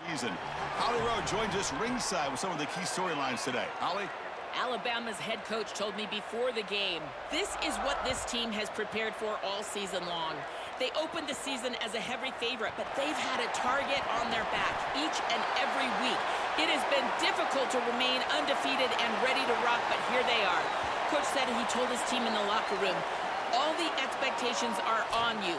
season. Holly Rowe joins us ringside with some of the key storylines today. Holly? Alabama's head coach told me before the game, this is what this team has prepared for all season long. They opened the season as a heavy favorite, but they've had a target on their back each and every week. It has been difficult to remain undefeated and ready to rock, but here they are. Coach said he told his team in the locker room, all the expectations are on you.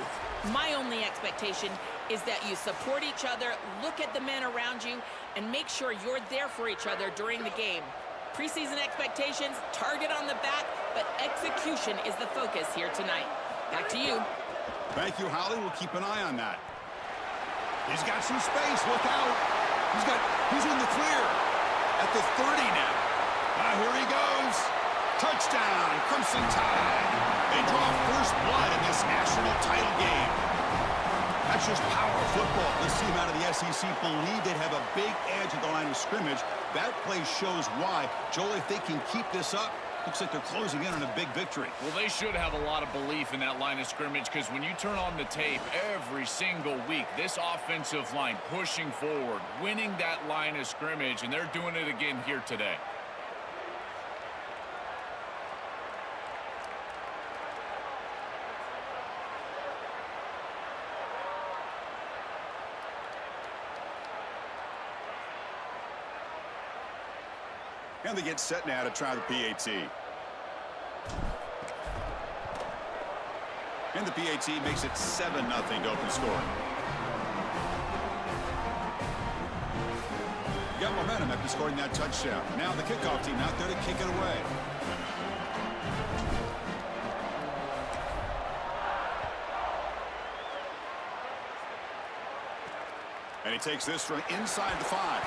My only expectation is that you support each other, look at the men around you, and make sure you're there for each other during the game. Preseason expectations, target on the back, but execution is the focus here tonight. Back to you. Thank you, Holly. We'll keep an eye on that. He's got some space. Look out. He's in the clear at the 30 now. Here he goes. Touchdown, Crimson Tide. They draw first blood in this national title game. That's just power football. This team out of the SEC believe they'd have a big edge at the line of scrimmage. That play shows why. Joel, if they can keep this up, looks like they're closing in on a big victory. Well, they should have a lot of belief in that line of scrimmage, because when you turn on the tape every single week, this offensive line pushing forward, winning that line of scrimmage, and they're doing it again here today. And they get set now to try the PAT. And the PAT makes it 7-0 to open scoring. Got momentum after scoring that touchdown. Now the kickoff team out there to kick it away. And he takes this from inside the 5.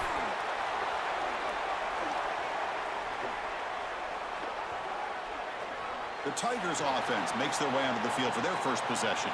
The Tigers offense makes their way onto the field for their first possession.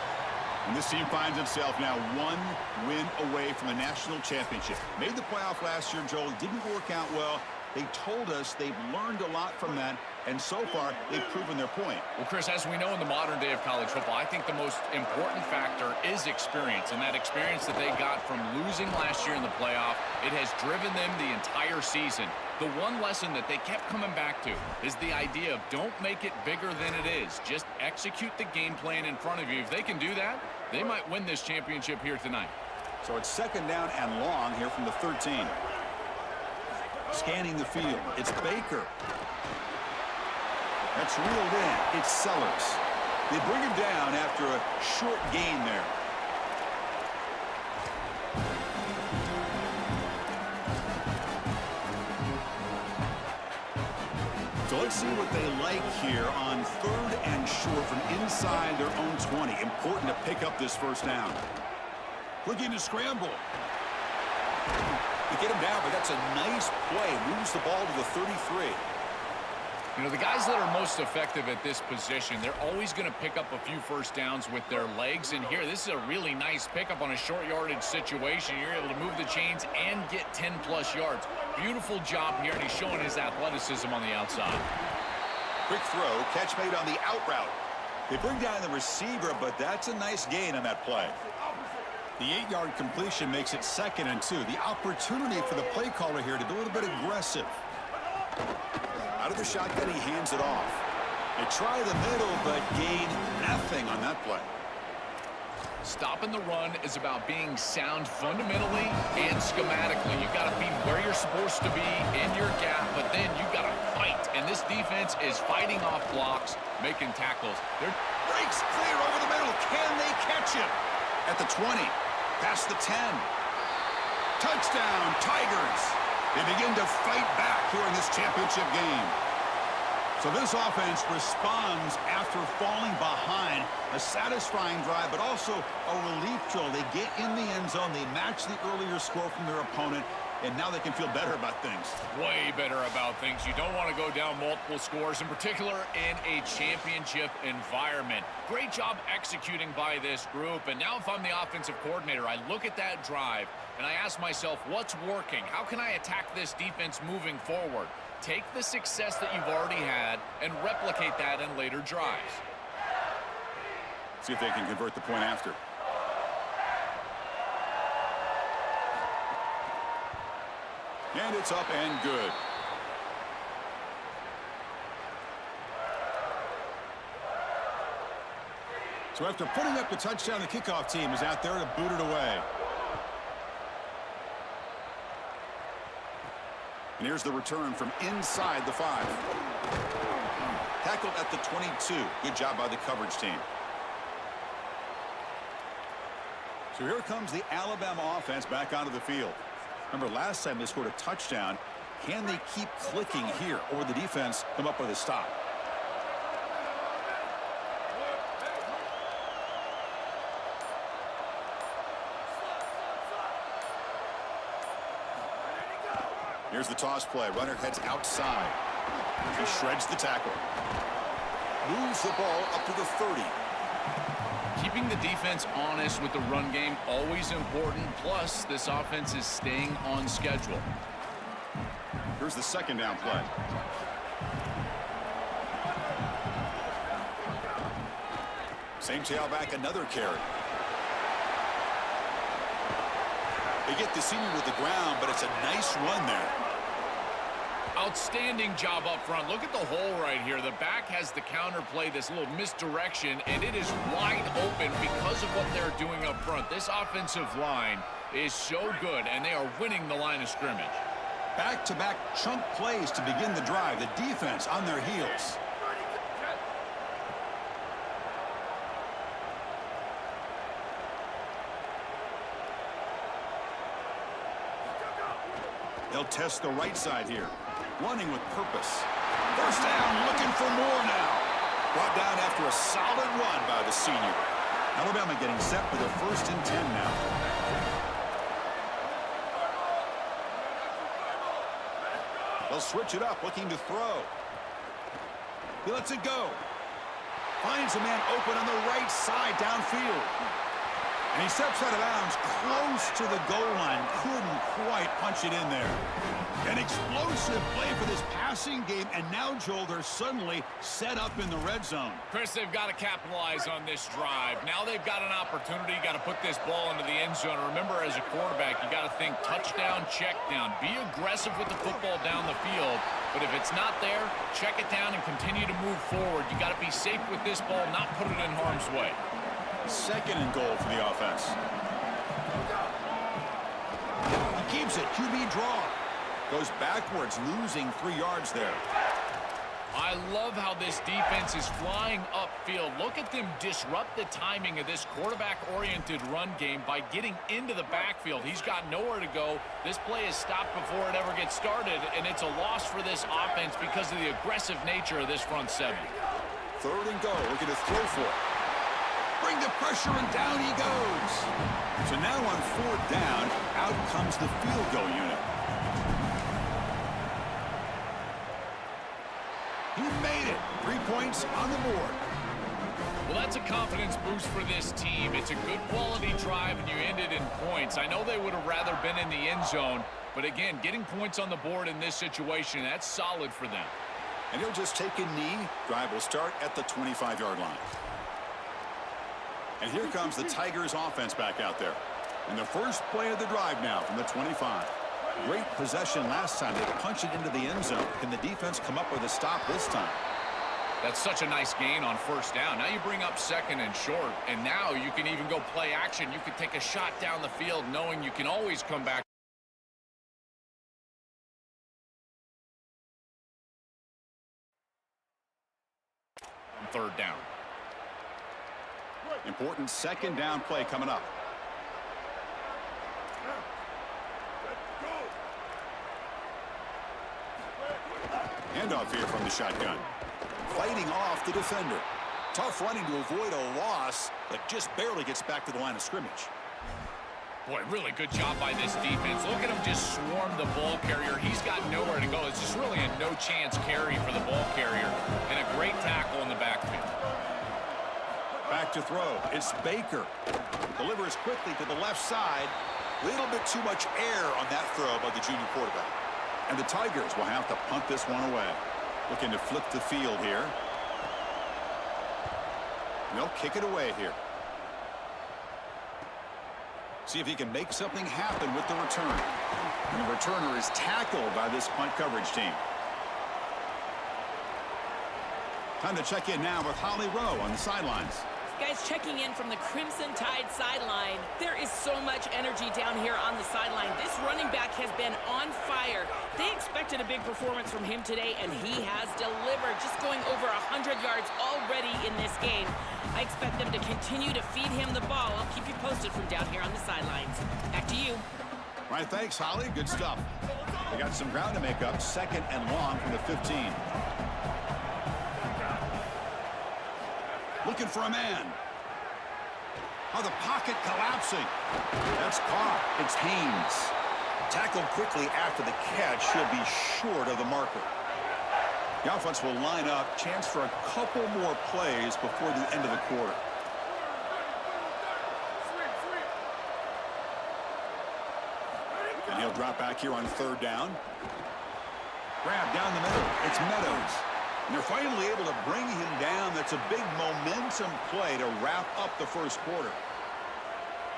And this team finds itself now one win away from a national championship. Made the playoff last year, Joel. Didn't work out well. They told us they've learned a lot from that, and so far, they've proven their point. Well, Chris, as we know in the modern day of college football, I think the most important factor is experience, and that experience that they got from losing last year in the playoff, it has driven them the entire season. The one lesson that they kept coming back to is the idea of don't make it bigger than it is. Just execute the game plan in front of you. If they can do that, they might win this championship here tonight. So it's second down and long here from the 13. Scanning the field, it's Baker. That's reeled in. It's Sellers. They bring him down after a short gain there. So let's see what they like here on 3rd and short from inside their own 20. Important to pick up this first down. Looking to scramble. They get him down, but that's a nice play. Moves the ball to the 33. You know, the guys that are most effective at this position, they're always going to pick up a few first downs with their legs. And here, this is a really nice pickup on a short yardage situation. You're able to move the chains and get 10-plus yards. Beautiful job here, and he's showing his athleticism on the outside. Quick throw, catch made on the out route. They bring down the receiver, but that's a nice gain on that play. The 8-yard completion makes it 2nd and 2. The opportunity for the play caller here to be a little bit aggressive. Out of the shotgun, he hands it off. They try the middle, but gain nothing on that play. Stopping the run is about being sound fundamentally and schematically. You've got to be where you're supposed to be in your gap, but then you've got to fight. And this defense is fighting off blocks, making tackles. They're breaks clear over the middle. Can they catch him? At the 20, past the 10. Touchdown, Tigers. They begin to fight back here in this championship game. So this offense responds after falling behind. A satisfying drive, but also a relief drill. They get in the end zone. They match the earlier score from their opponent, and now they can feel better about things. Way better about things. You don't want to go down multiple scores, in particular in a championship environment. Great job executing by this group. And now if I'm the offensive coordinator, I look at that drive, and I ask myself, what's working? How can I attack this defense moving forward? Take the success that you've already had and replicate that in later drives. See if they can convert the point after. And it's up and good. So after putting up the touchdown, the kickoff team is out there to boot it away. And here's the return from inside the 5. Tackled at the 22. Good job by the coverage team. So here comes the Alabama offense back onto the field. Remember, last time they scored a touchdown. Can they keep clicking here, or the defense come up with a stop? Here's the toss play. Runner heads outside. He shreds the tackle. Moves the ball up to the 30. Keeping the defense honest with the run game, always important. Plus, this offense is staying on schedule. Here's the second down play. Same tailback, another carry. They get the senior to the ground, but it's a nice run there. Outstanding job up front. Look at the hole right here. The back has the counter play, this little misdirection, and it is wide open because of what they're doing up front. This offensive line is so good, and they are winning the line of scrimmage. Back-to-back chunk plays to begin the drive. The defense on their heels. They'll test the right side here. Running with purpose. First down, looking for more now. Brought down after a solid run by the senior. Alabama getting set for their 1st and 10 now. They'll switch it up, looking to throw. He lets it go. Finds a man open on the right side downfield. And he steps out of bounds close to the goal line. Couldn't quite punch it in there. An explosive play for this passing game. And now, Joel, they're suddenly set up in the red zone. Chris, they've got to capitalize on this drive. Now they've got an opportunity. Got to put this ball into the end zone. Remember, as a quarterback, you got to think touchdown, check down. Be aggressive with the football down the field. But if it's not there, check it down and continue to move forward. You got to be safe with this ball, not put it in harm's way. 2nd and goal for the offense. He keeps it. QB draw. Goes backwards, losing 3 yards there. I love how this defense is flying upfield. Look at them disrupt the timing of this quarterback-oriented run game by getting into the backfield. He's got nowhere to go. This play is stopped before it ever gets started, and it's a loss for this offense because of the aggressive nature of this front 7. 3rd and goal. Looking to throw for it. Bring the pressure, and down he goes. So now on 4th down, out comes the field goal unit. He made it. 3 points on the board. Well, that's a confidence boost for this team. It's a good quality drive, and you ended in points. I know they would have rather been in the end zone, but again, getting points on the board in this situation, that's solid for them. And he'll just take a knee. Drive will start at the 25-yard line. And here comes the Tigers offense back out there. And the first play of the drive now from the 25. Great possession last time. They punched it into the end zone. Can the defense come up with a stop this time? That's such a nice gain on 1st down. Now you bring up 2nd and short, and now you can even go play action. You can take a shot down the field knowing you can always come back. On 3rd down. Important 2nd down play coming up. Handoff here from the shotgun. Fighting off the defender. Tough running to avoid a loss, but just barely gets back to the line of scrimmage. Boy, really good job by this defense. Look at him just swarm the ball carrier. He's got nowhere to go. It's just really a no-chance carry for the ball carrier. And a great tackle in the backfield. Back to throw. It's Baker. Delivers quickly to the left side. A little bit too much air on that throw by the junior quarterback. And the Tigers will have to punt this one away. Looking to flip the field here. They'll kick it away here. See if he can make something happen with the return. And the returner is tackled by this punt coverage team. Time to check in now with Holly Rowe on the sidelines. Guys, checking in from the Crimson Tide sideline. There is so much energy down here on the sideline. This running back has been on fire. They expected a big performance from him today, and he has delivered, just going over 100 yards already in this game. I expect them to continue to feed him the ball. I'll keep you posted from down here on the sidelines. Back to you. All right, thanks, Holly. Good stuff. They got some ground to make up. 2nd and long from the 15. Looking for a man. Oh, the pocket collapsing. That's caught. It's Haynes. Tackled quickly after the catch. He'll be short of the marker. The offense will line up. Chance for a couple more plays before the end of the quarter. And he'll drop back here on 3rd down. Grab down the middle. It's Meadows. And they're finally able to bring him down. That's a big momentum play to wrap up the first quarter.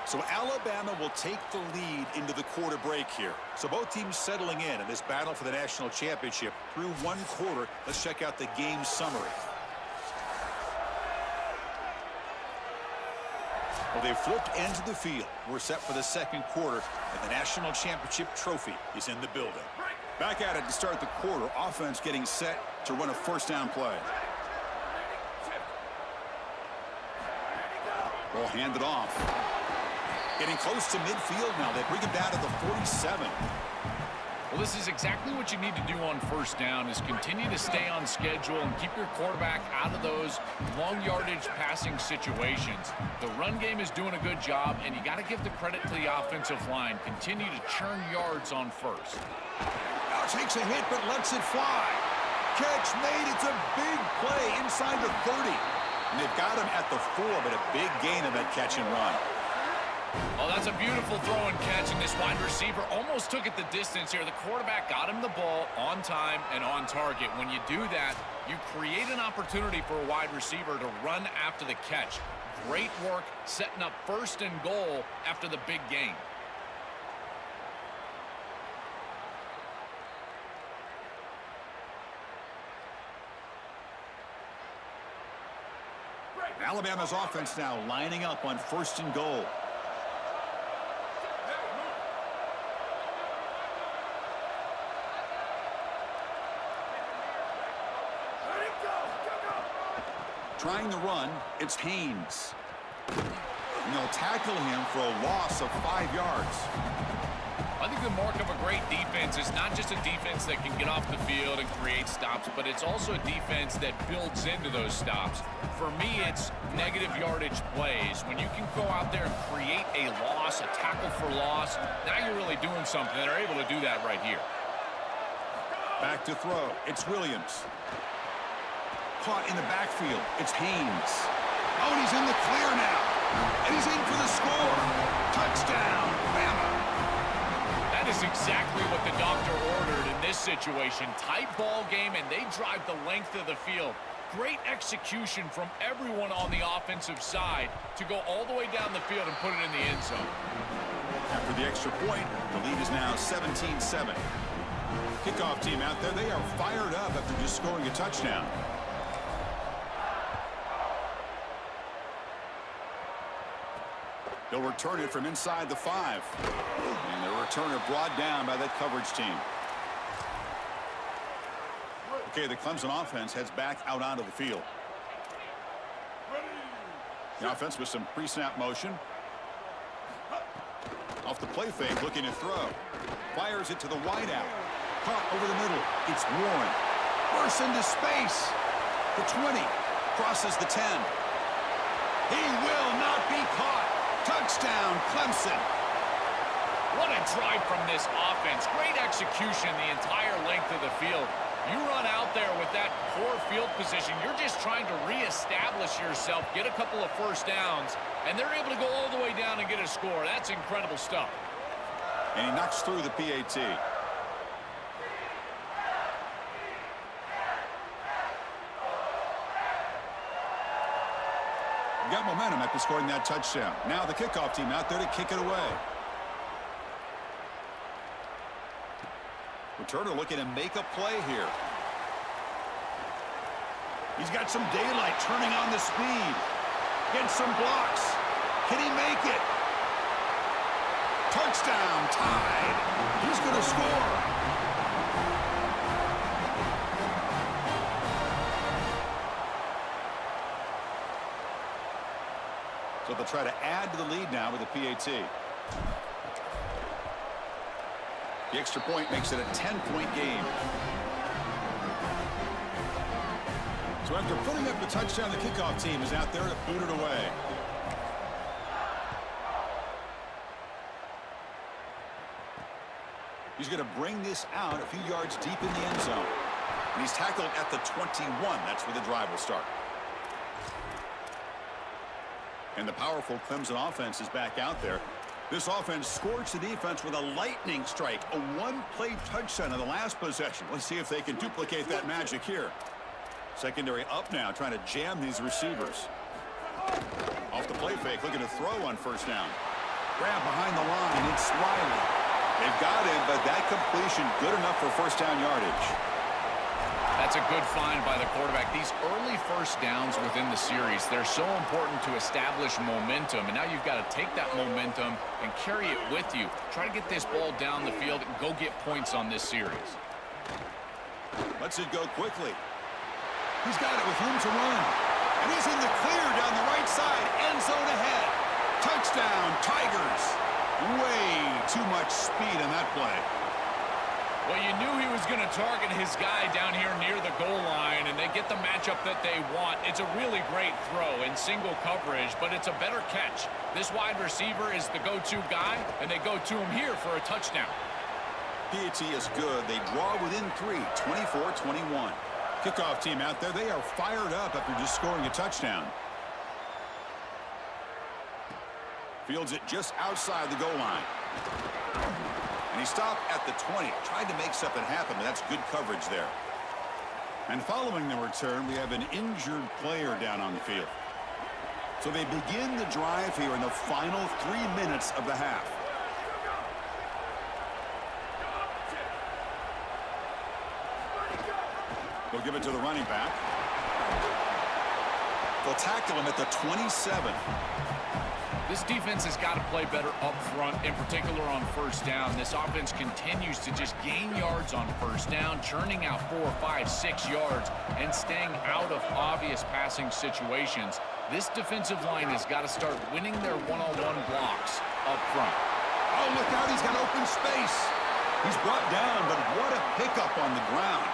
So Alabama will take the lead into the quarter break here. So both teams settling in this battle for the national championship through 1 quarter. Let's check out the game summary. Well, they flipped into the field. We're set for the 2nd quarter, and the national championship trophy is in the building. Back at it to start the quarter. Offense getting set to run a 1st down play. Ball handed off. Getting close to midfield now. They bring him down to the 47. Well, this is exactly what you need to do on 1st down, is continue to stay on schedule and keep your quarterback out of those long yardage passing situations. The run game is doing a good job, and you got to give the credit to the offensive line. Continue to churn yards on 1st. Now takes a hit, but lets it fly. Catch made. It's a big play inside the 30. And they've got him at the 4, but a big gain of that catch and run. Oh, that's a beautiful throw and catch, and this wide receiver almost took it the distance here. The quarterback got him the ball on time and on target. When you do that, you create an opportunity for a wide receiver to run after the catch. Great work setting up 1st and goal after the big gain. Alabama's offense now lining up on 1st and goal. Trying to run, it's Haynes. And they'll tackle him for a loss of 5 yards. I think the mark of a great defense is not just a defense that can get off the field and create stops, but it's also a defense that builds into those stops. For me, it's negative yardage plays. When you can go out there and create a loss, a tackle for loss, now you're really doing something. They're able to do that right here. Back to throw. It's Williams. Caught in the backfield. It's Haynes. Oh, and he's in the clear now. And he's in for the score. Touchdown, Bama. That is exactly what the doctor ordered in this situation. Tight ball game, and they drive the length of the field. Great execution from everyone on the offensive side to go all the way down the field and put it in the end zone. After the extra point, the lead is now 17-7. Kickoff team out there, they are fired up after just scoring a touchdown. They'll return it from inside the 5. And the returner brought down by that coverage team. Okay, the Clemson offense heads back out onto the field. The offense with some pre-snap motion. Off the play fake, looking to throw. Fires it to the wideout. Caught over the middle. It's Warren. Bursts into space. The 20. Crosses the 10. He will not be caught. Touchdown, Clemson. What a drive from this offense. Great execution the entire length of the field. You run out there with that poor field position. You're just trying to reestablish yourself, get a couple of 1st downs, and they're able to go all the way down and get a score. That's incredible stuff. And he knocks through the PAT. Got momentum after scoring that touchdown. Now the kickoff team out there to kick it away. Returner looking to make a play here. He's got some daylight, turning on the speed. Gets some blocks. Can he make it? Touchdown, tied. He's going to score. So they'll try to add to the lead now with a PAT. The extra point makes it a 10-point game. So after putting up the touchdown, the kickoff team is out there to boot it away. He's going to bring this out a few yards deep in the end zone. And he's tackled at the 21. That's where the drive will start. And the powerful Clemson offense is back out there. This offense scorched the defense with a lightning strike, a one-play touchdown in the last possession. Let's see if they can duplicate that magic here. Secondary up now, trying to jam these receivers. Off the play fake, looking to throw on first down. Grab behind the line, it's Riley. They've got him, but that completion good enough for first down yardage. That's a good find by the quarterback. These early first downs within the series, they're so important to establish momentum. And now you've got to take that momentum and carry it with you. Try to get this ball down the field and go get points on this series. Lets it go quickly. He's got it with room to run. And he's in the clear down the right side. End zone ahead. Touchdown, Tigers. Way too much speed in that play. Well, you knew he was going to target his guy down here near the goal line, and they get the matchup that they want. It's a really great throw in single coverage, but it's a better catch. This wide receiver is the go-to guy, and they go to him here for a touchdown. PAT is good. They draw within 3, 24-21. Kickoff team out there, they are fired up after just scoring a touchdown. Fields it just outside the goal line. And he stopped at the 20. Tried to make something happen, but that's good coverage there. And following the return, we have an injured player down on the field. So they begin the drive here in the final 3 minutes of the half. They'll give it to the running back. They'll tackle him at the 27. This defense has got to play better up front, in particular on first down. This offense continues to just gain yards on first down, churning out 4, 5, 6 yards, and staying out of obvious passing situations. This defensive line has got to start winning their one-on-one blocks up front. Oh, look out, he's got open space. He's brought down, but what a pickup on the ground.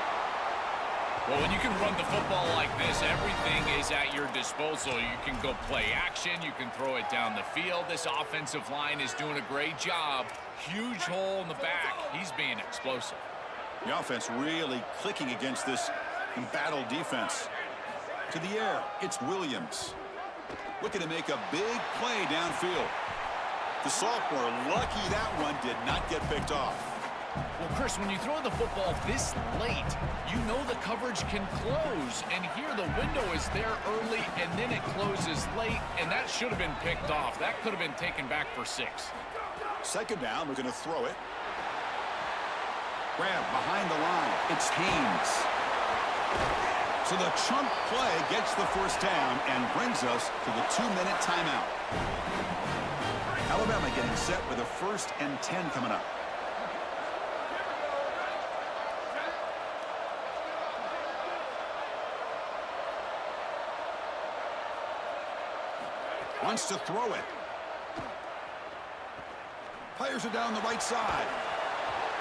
Well, when you can run the football like this, everything is at your disposal. You can go play action. You can throw it down the field. This offensive line is doing a great job. Huge hole in the back. He's being explosive. The offense really clicking against this embattled defense. To the air, it's Williams. Looking to make a big play downfield. The sophomore, lucky that one did not get picked off. Well, Chris, when you throw the football this late, you know the coverage can close. And here the window is there early, and then it closes late, and that should have been picked off. That could have been taken back for 6. Second down, we're going to throw it. Grab behind the line. It's Haynes. So the chunk play gets the first down and brings us to the 2-minute timeout. Alabama getting set with a 1st and 10 coming up. Wants to throw it. Fires it down the right side.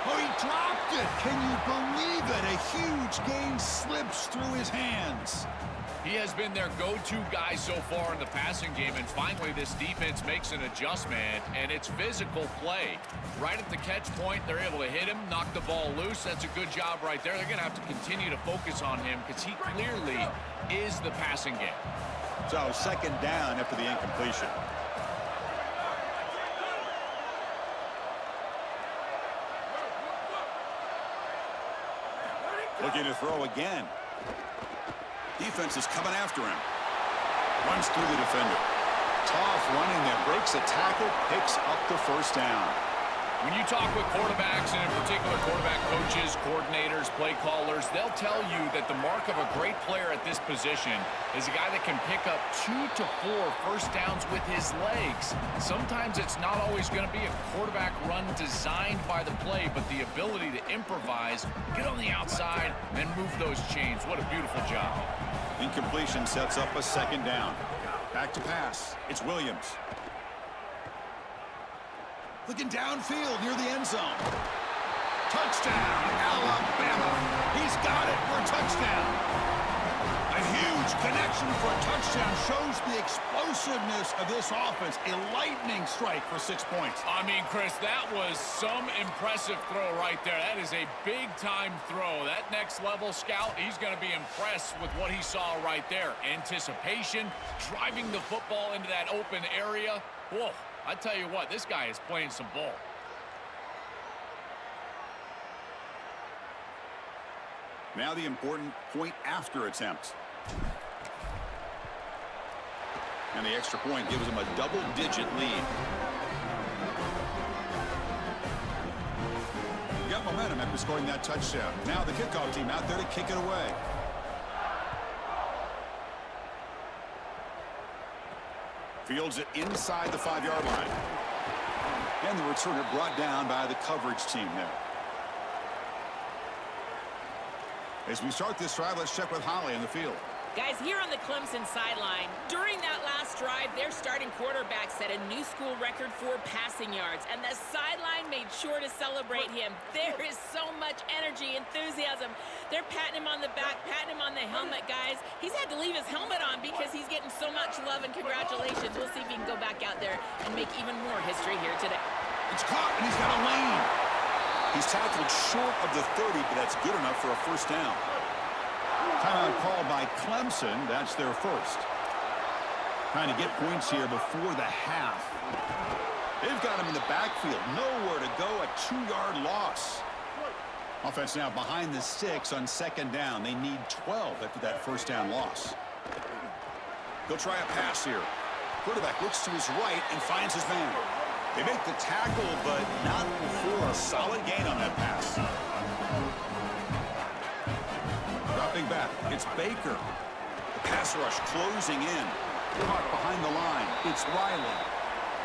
Oh, he dropped it. Can you believe it? A huge gain slips through his hands. He has been their go-to guy so far in the passing game, and finally this defense makes an adjustment, and it's physical play. Right at the catch point, they're able to hit him, knock the ball loose. That's a good job right there. They're going to have to continue to focus on him because he clearly is the passing game. So second down after the incompletion. Looking to throw again. Defense is coming after him. Runs through the defender. Tough running there. Breaks a tackle. Picks up the first down. When you talk with quarterbacks, and in particular quarterback coaches, coordinators, play callers, they'll tell you that the mark of a great player at this position is a guy that can pick up 2 to 4 first downs with his legs. Sometimes it's not always going to be a quarterback run designed by the play, but the ability to improvise, get on the outside, and move those chains. What a beautiful job. Incompletion sets up a second down. Back to pass. It's Williams. Looking downfield near the end zone. Touchdown, Alabama. He's got it for a touchdown. A huge connection for a touchdown shows the explosiveness of this offense. A lightning strike for 6 points. I mean, Chris, that was some impressive throw right there. That is a big-time throw. That next-level scout, he's going to be impressed with what he saw right there. Anticipation, driving the football into that open area. Whoa. I tell you what, this guy is playing some ball. Now the important point after attempt. And the extra point gives him a double-digit lead. You got momentum after scoring that touchdown. Now the kickoff team out there to kick it away. Fields it inside the 5-yard line. And the returner brought down by the coverage team there. As we start this drive, let's check with Holly in the field. Guys, here on the Clemson sideline, during that last drive, their starting quarterback set a new school record for passing yards, and the sideline made sure to celebrate him. There is so much energy, enthusiasm. They're patting him on the back, patting him on the helmet, guys. He's had to leave his helmet on because he's getting so much love and congratulations. We'll see if he can go back out there and make even more history here today. It's caught, and he's got a lane. He's tackled short of the 30, but that's good enough for a first down. Timeout called by Clemson. That's their first. Trying to get points here before the half. They've got him in the backfield. Nowhere to go. A 2-yard loss. Offense now behind the 6 on second down. They need 12 after that first down loss. They'll try a pass here. Quarterback looks to his right and finds his man. They make the tackle, but not before a solid gain on that pass. Dropping back, it's Baker. The pass rush closing in. Caught behind the line. It's Riley.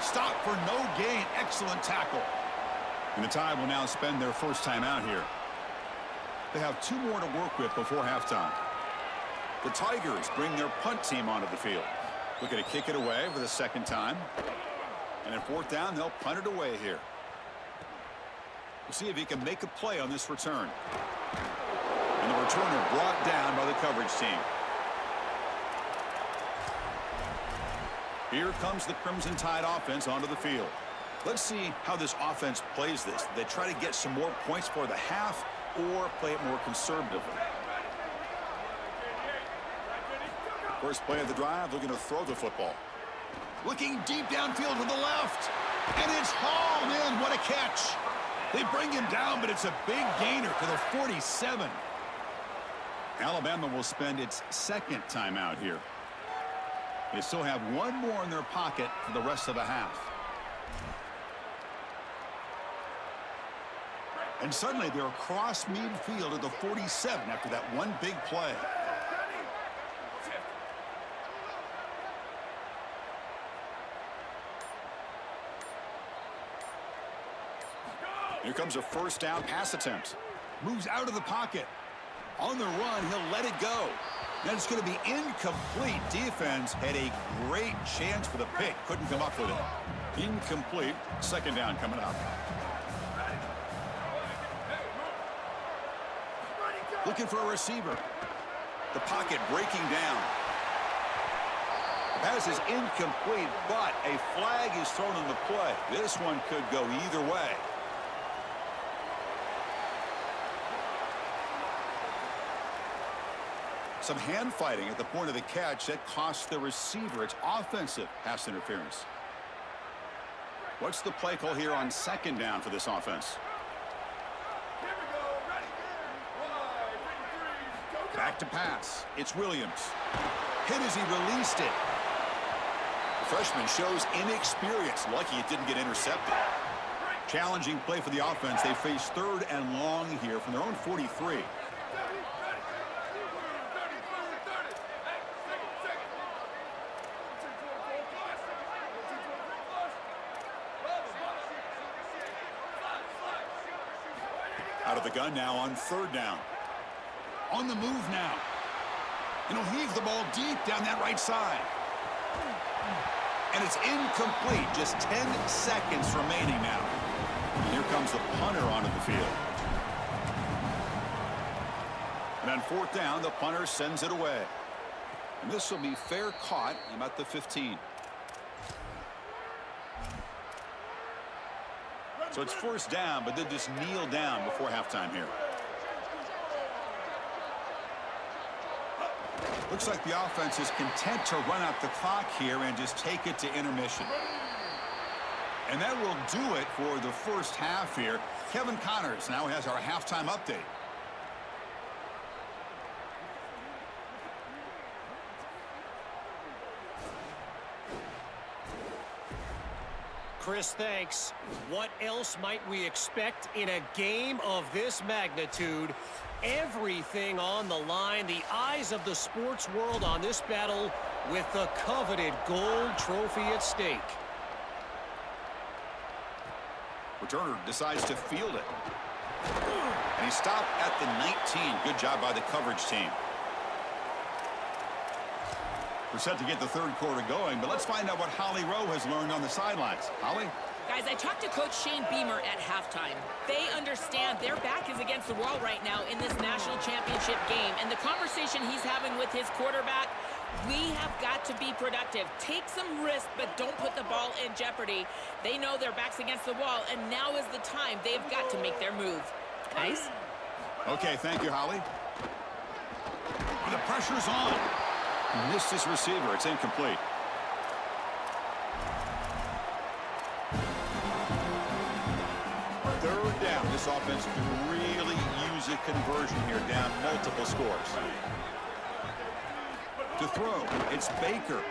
Stop for no gain. Excellent tackle. And the Tide will now spend their first time out here. They have 2 more to work with before halftime. The Tigers bring their punt team onto the field. Looking to kick it away for the second time. And at fourth down, they'll punt it away here. We'll see if he can make a play on this return. And the returner brought down by the coverage team. Here comes the Crimson Tide offense onto the field. Let's see how this offense plays this. They try to get some more points for the half or play it more conservatively. First play of the drive, looking to throw the football. Looking deep downfield to the left. And it's hauled in. What a catch. They bring him down, but it's a big gainer to the 47. Alabama will spend its second timeout here. They still have 1 more in their pocket for the rest of the half. And suddenly they're across midfield at the 47 after that one big play. Here comes a first down pass attempt. Moves out of the pocket. On the run, he'll let it go. Then it's going to be incomplete. Defense had a great chance for the pick. Couldn't come up with it. Incomplete. Second down coming up. Looking for a receiver. The pocket breaking down. The pass is incomplete, but a flag is thrown on the play. This one could go either way. Some hand fighting at the point of the catch that costs the receiver. It's offensive pass interference. What's the play call here on second down for this offense? Back to pass. It's Williams. Hit as he released it. freshman shows inexperience. Lucky it didn't get intercepted. Challenging play for the offense. They face 3rd and long here from their own 43. Out of the gun now on 3rd down. On the move now. And he'll heave the ball deep down that right side. And it's incomplete. Just 10 seconds remaining now. And here comes the punter onto the field. And on 4th down, the punter sends it away. And this will be fair caught about the 15. So it's 1st down, but they just kneel down before halftime here. Looks like the offense is content to run out the clock here and just take it to intermission. And that will do it for the first half here. Kevin Connors now has our halftime update. Chris, thanks. What else might we expect in a game of this magnitude? Everything on the line, the eyes of the sports world on this battle with the coveted gold trophy at stake. Returner decides to field it. And he stopped at the 19. Good job by the coverage team. We're set to get the 3rd quarter going, but let's find out what Holly Rowe has learned on the sidelines. Holly? Guys, I talked to Coach Shane Beamer at halftime. They understand their back is against the wall right now in this national championship game. And the conversation he's having with his quarterback, we have got to be productive. Take some risk, but don't put the ball in jeopardy. They know their back's against the wall, and now is the time. They've got to make their move. Guys? Okay, thank you, Holly. The pressure's on. Missed his receiver. It's incomplete. Third down. This offense can really use a conversion here, down multiple scores. To throw, it's Baker.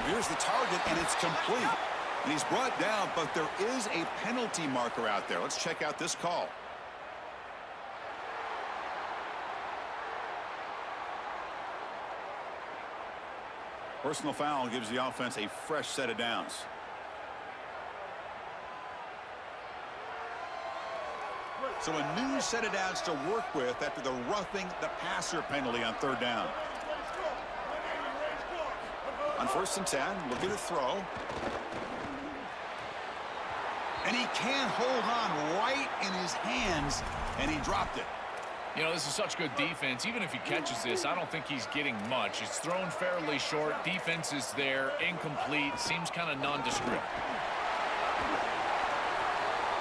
Here's the target, and it's complete. And he's brought down, but there is a penalty marker out there. Let's check out this call. Personal foul gives the offense a fresh set of downs. So a new set of downs to work with after the roughing the passer penalty on 3rd down. On 1st and 10, look at the throw. And he can't hold on right in his hands, and he dropped it. You know, this is such good defense. Even if he catches this, I don't think he's getting much. It's thrown fairly short. Defense is there. Incomplete. Seems kind of nondescript.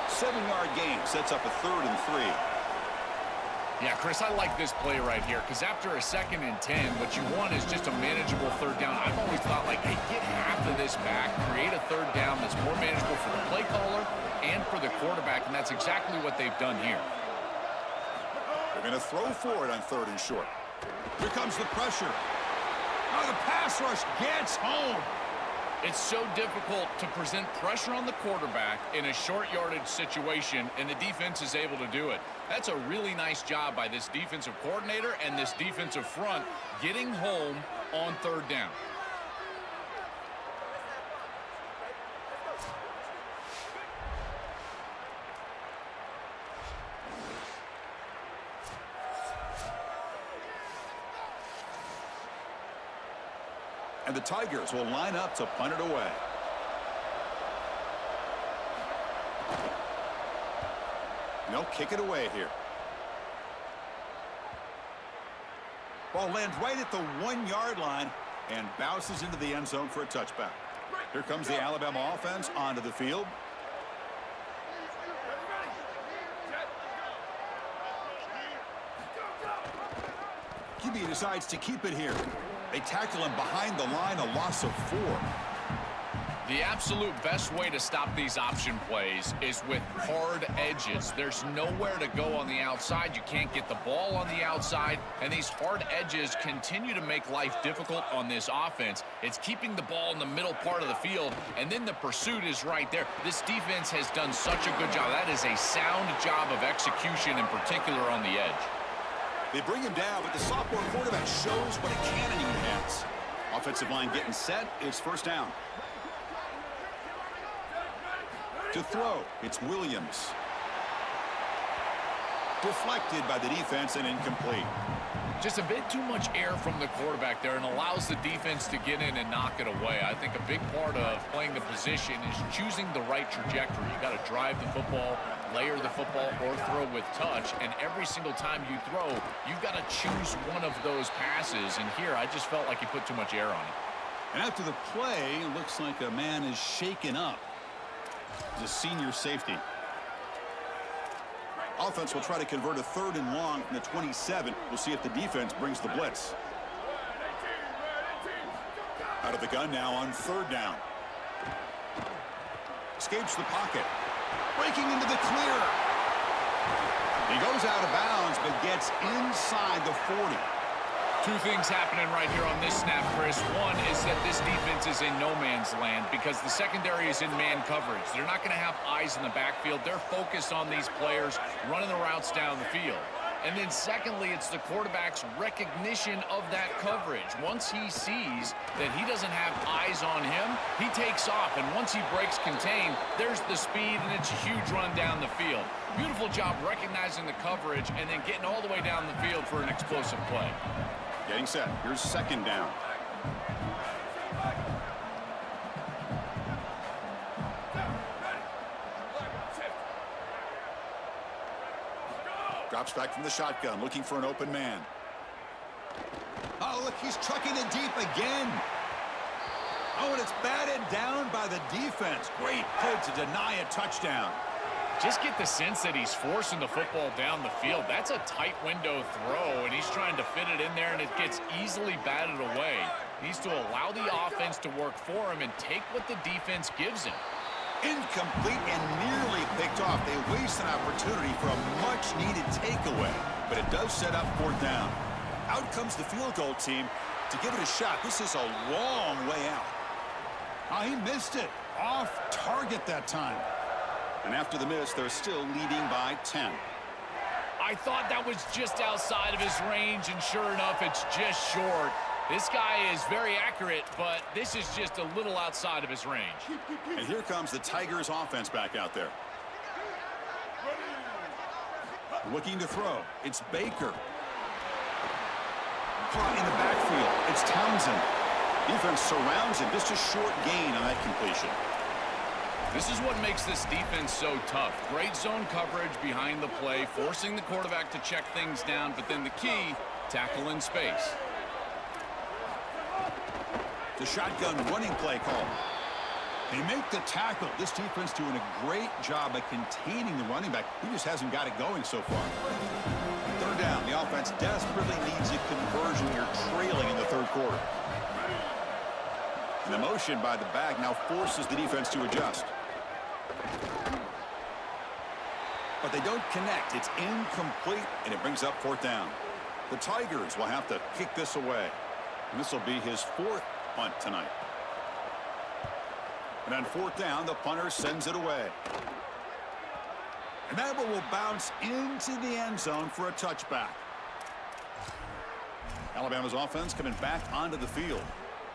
7-yard gain sets up a 3rd and 3. Yeah, Chris, I like this play right here because after a 2nd and 10, what you want is just a manageable 3rd down. I've always thought, like, hey, get half of this back, create a 3rd down that's more manageable for the play caller and for the quarterback, and that's exactly what they've done here. They're going to throw for it on 3rd and short. Here comes the pressure. Oh, the pass rush gets home. It's so difficult to present pressure on the quarterback in a short yardage situation, and the defense is able to do it. That's a really nice job by this defensive coordinator and this defensive front getting home on 3rd down. And the Tigers will line up to punt it away. And they'll kick it away here. Ball lands right at the 1-yard line and bounces into the end zone for a touchback. Here comes the Alabama offense onto the field. QB decides to keep it here. They tackle him behind the line, a loss of 4. The absolute best way to stop these option plays is with hard edges. There's nowhere to go on the outside. You can't get the ball on the outside, and these hard edges continue to make life difficult on this offense. It's keeping the ball in the middle part of the field, and then the pursuit is right there. This defense has done such a good job. That is a sound job of execution, in particular on the edge. They bring him down, but the sophomore quarterback shows what a cannon he has. Offensive line getting set. It's first down. To throw, it's Williams. Deflected by the defense and incomplete. Just a bit too much air from the quarterback there and allows the defense to get in and knock it away. I think a big part of playing the position is choosing the right trajectory. You got to drive the football, layer the football, or throw with touch. And every single time you throw, you've got to choose one of those passes. And here, I just felt like he put too much air on it. And after the play, it looks like a man is shaken up. He's a senior safety. Offense will try to convert a 3rd and long from the 27. We'll see if the defense brings the blitz. Out of the gun now on 3rd down. Escapes the pocket. Breaking into the clear. He goes out of bounds, but gets inside the 40. Two things happening right here on this snap, Chris. One is that this defense is in no man's land because the secondary is in man coverage. They're not going to have eyes in the backfield. They're focused on these players running the routes down the field. And then secondly, it's the quarterback's recognition of that coverage. Once he sees that he doesn't have eyes on him, he takes off. And once he breaks contain, there's the speed, and it's a huge run down the field. Beautiful job recognizing the coverage and then getting all the way down the field for an explosive play. Getting set. Here's 2nd down. Drops back from the shotgun, looking for an open man. Oh, look, he's trucking it deep again. Oh, and it's batted down by the defense. Great play to deny a touchdown. Just get the sense that he's forcing the football down the field. That's a tight window throw, and he's trying to fit it in there, and it gets easily batted away. He needs to allow the offense to work for him and take what the defense gives him. Incomplete and nearly picked off. They waste an opportunity for a much-needed takeaway, but it does set up 4th down. Out comes the field goal team to give it a shot. This is a long way out. Oh, he missed it. Off target that time. And after the miss, they're still leading by 10. I thought that was just outside of his range, and sure enough, it's just short. This guy is very accurate, but this is just a little outside of his range. And here comes the Tigers offense back out there. Looking to throw. It's Baker. Caught in the backfield. It's Townsend. Defense surrounds him. Just a short gain on that completion. This is what makes this defense so tough. Great zone coverage behind the play, forcing the quarterback to check things down, but then the key, tackle in space. The shotgun running play call. They make the tackle. This defense doing a great job of containing the running back. He just hasn't got it going so far. 3rd down. The offense desperately needs a conversion here, trailing in the 3rd quarter. And the motion by the back now forces the defense to adjust. But they don't connect. It's incomplete, and it brings up 4th down. The Tigers will have to kick this away. And this will be his 4th punt tonight. And on 4th down, the punter sends it away. And that one will bounce into the end zone for a touchback. Alabama's offense coming back onto the field.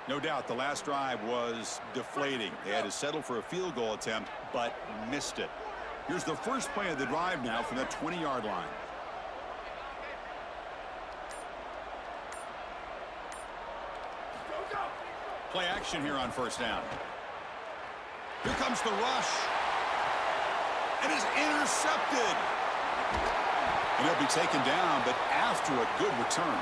No doubt the last drive was deflating. They had to settle for a field goal attempt, but missed it. Here's the first play of the drive now from the 20-yard line. Play action here on 1st down. Here comes the rush. It is intercepted. And he'll be taken down, but after a good return.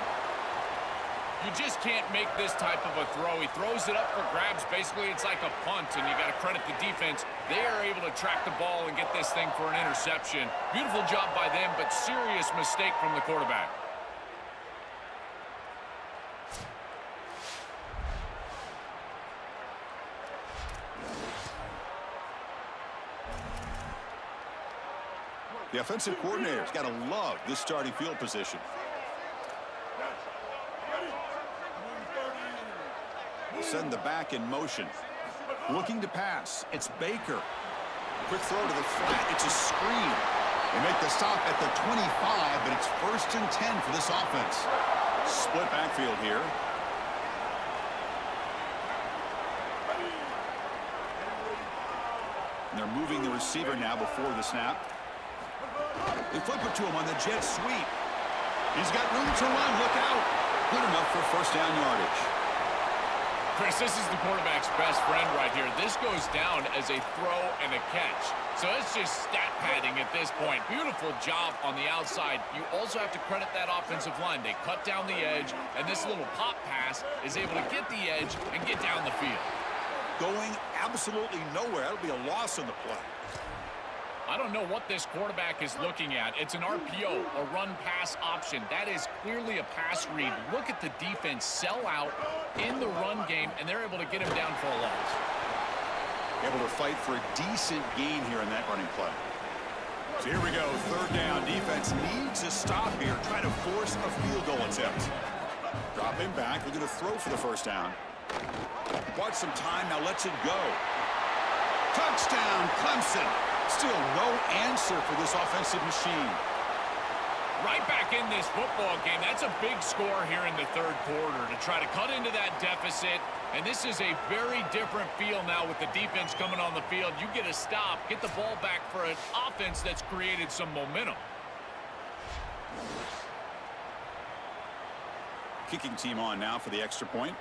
You just can't make this type of a throw. He throws it up for grabs. Basically, it's like a punt, and you got to credit the defense. They are able to track the ball and get this thing for an interception. Beautiful job by them, but serious mistake from the quarterback. The offensive coordinator's got to love this starting field position. Send the back in motion. Looking to pass. It's Baker. Quick throw to the flat. It's a screen. They make the stop at the 25, but it's 1st and 10 for this offense. Split backfield here. And they're moving the receiver now before the snap. They flip it to him on the jet sweep. He's got room to run. Look out. Good enough for 1st down yardage. Chris, this is the quarterback's best friend right here. This goes down as a throw and a catch. So it's just stat padding at this point. Beautiful job on the outside. You also have to credit that offensive line. They cut down the edge, and this little pop pass is able to get the edge and get down the field. Going absolutely nowhere. That'll be a loss on the play. I don't know what this quarterback is looking at. It's an RPO, a run-pass option. That is clearly a pass read. Look at the defense sell out in the run game, and they're able to get him down for a loss. Able to fight for a decent gain here in that running play. So here we go, 3rd down. Defense needs a stop here. Try to force a field goal attempt. Dropping back. They're going to throw for the 1st down. Bought some time. Now lets it go. Touchdown, Clemson. Still no answer for this offensive machine. Right back in this football game. That's a big score here in the 3rd quarter to try to cut into that deficit. And this is a very different feel now with the defense coming on the field. You get a stop, get the ball back for an offense that's created some momentum. Kicking team on now for the extra point.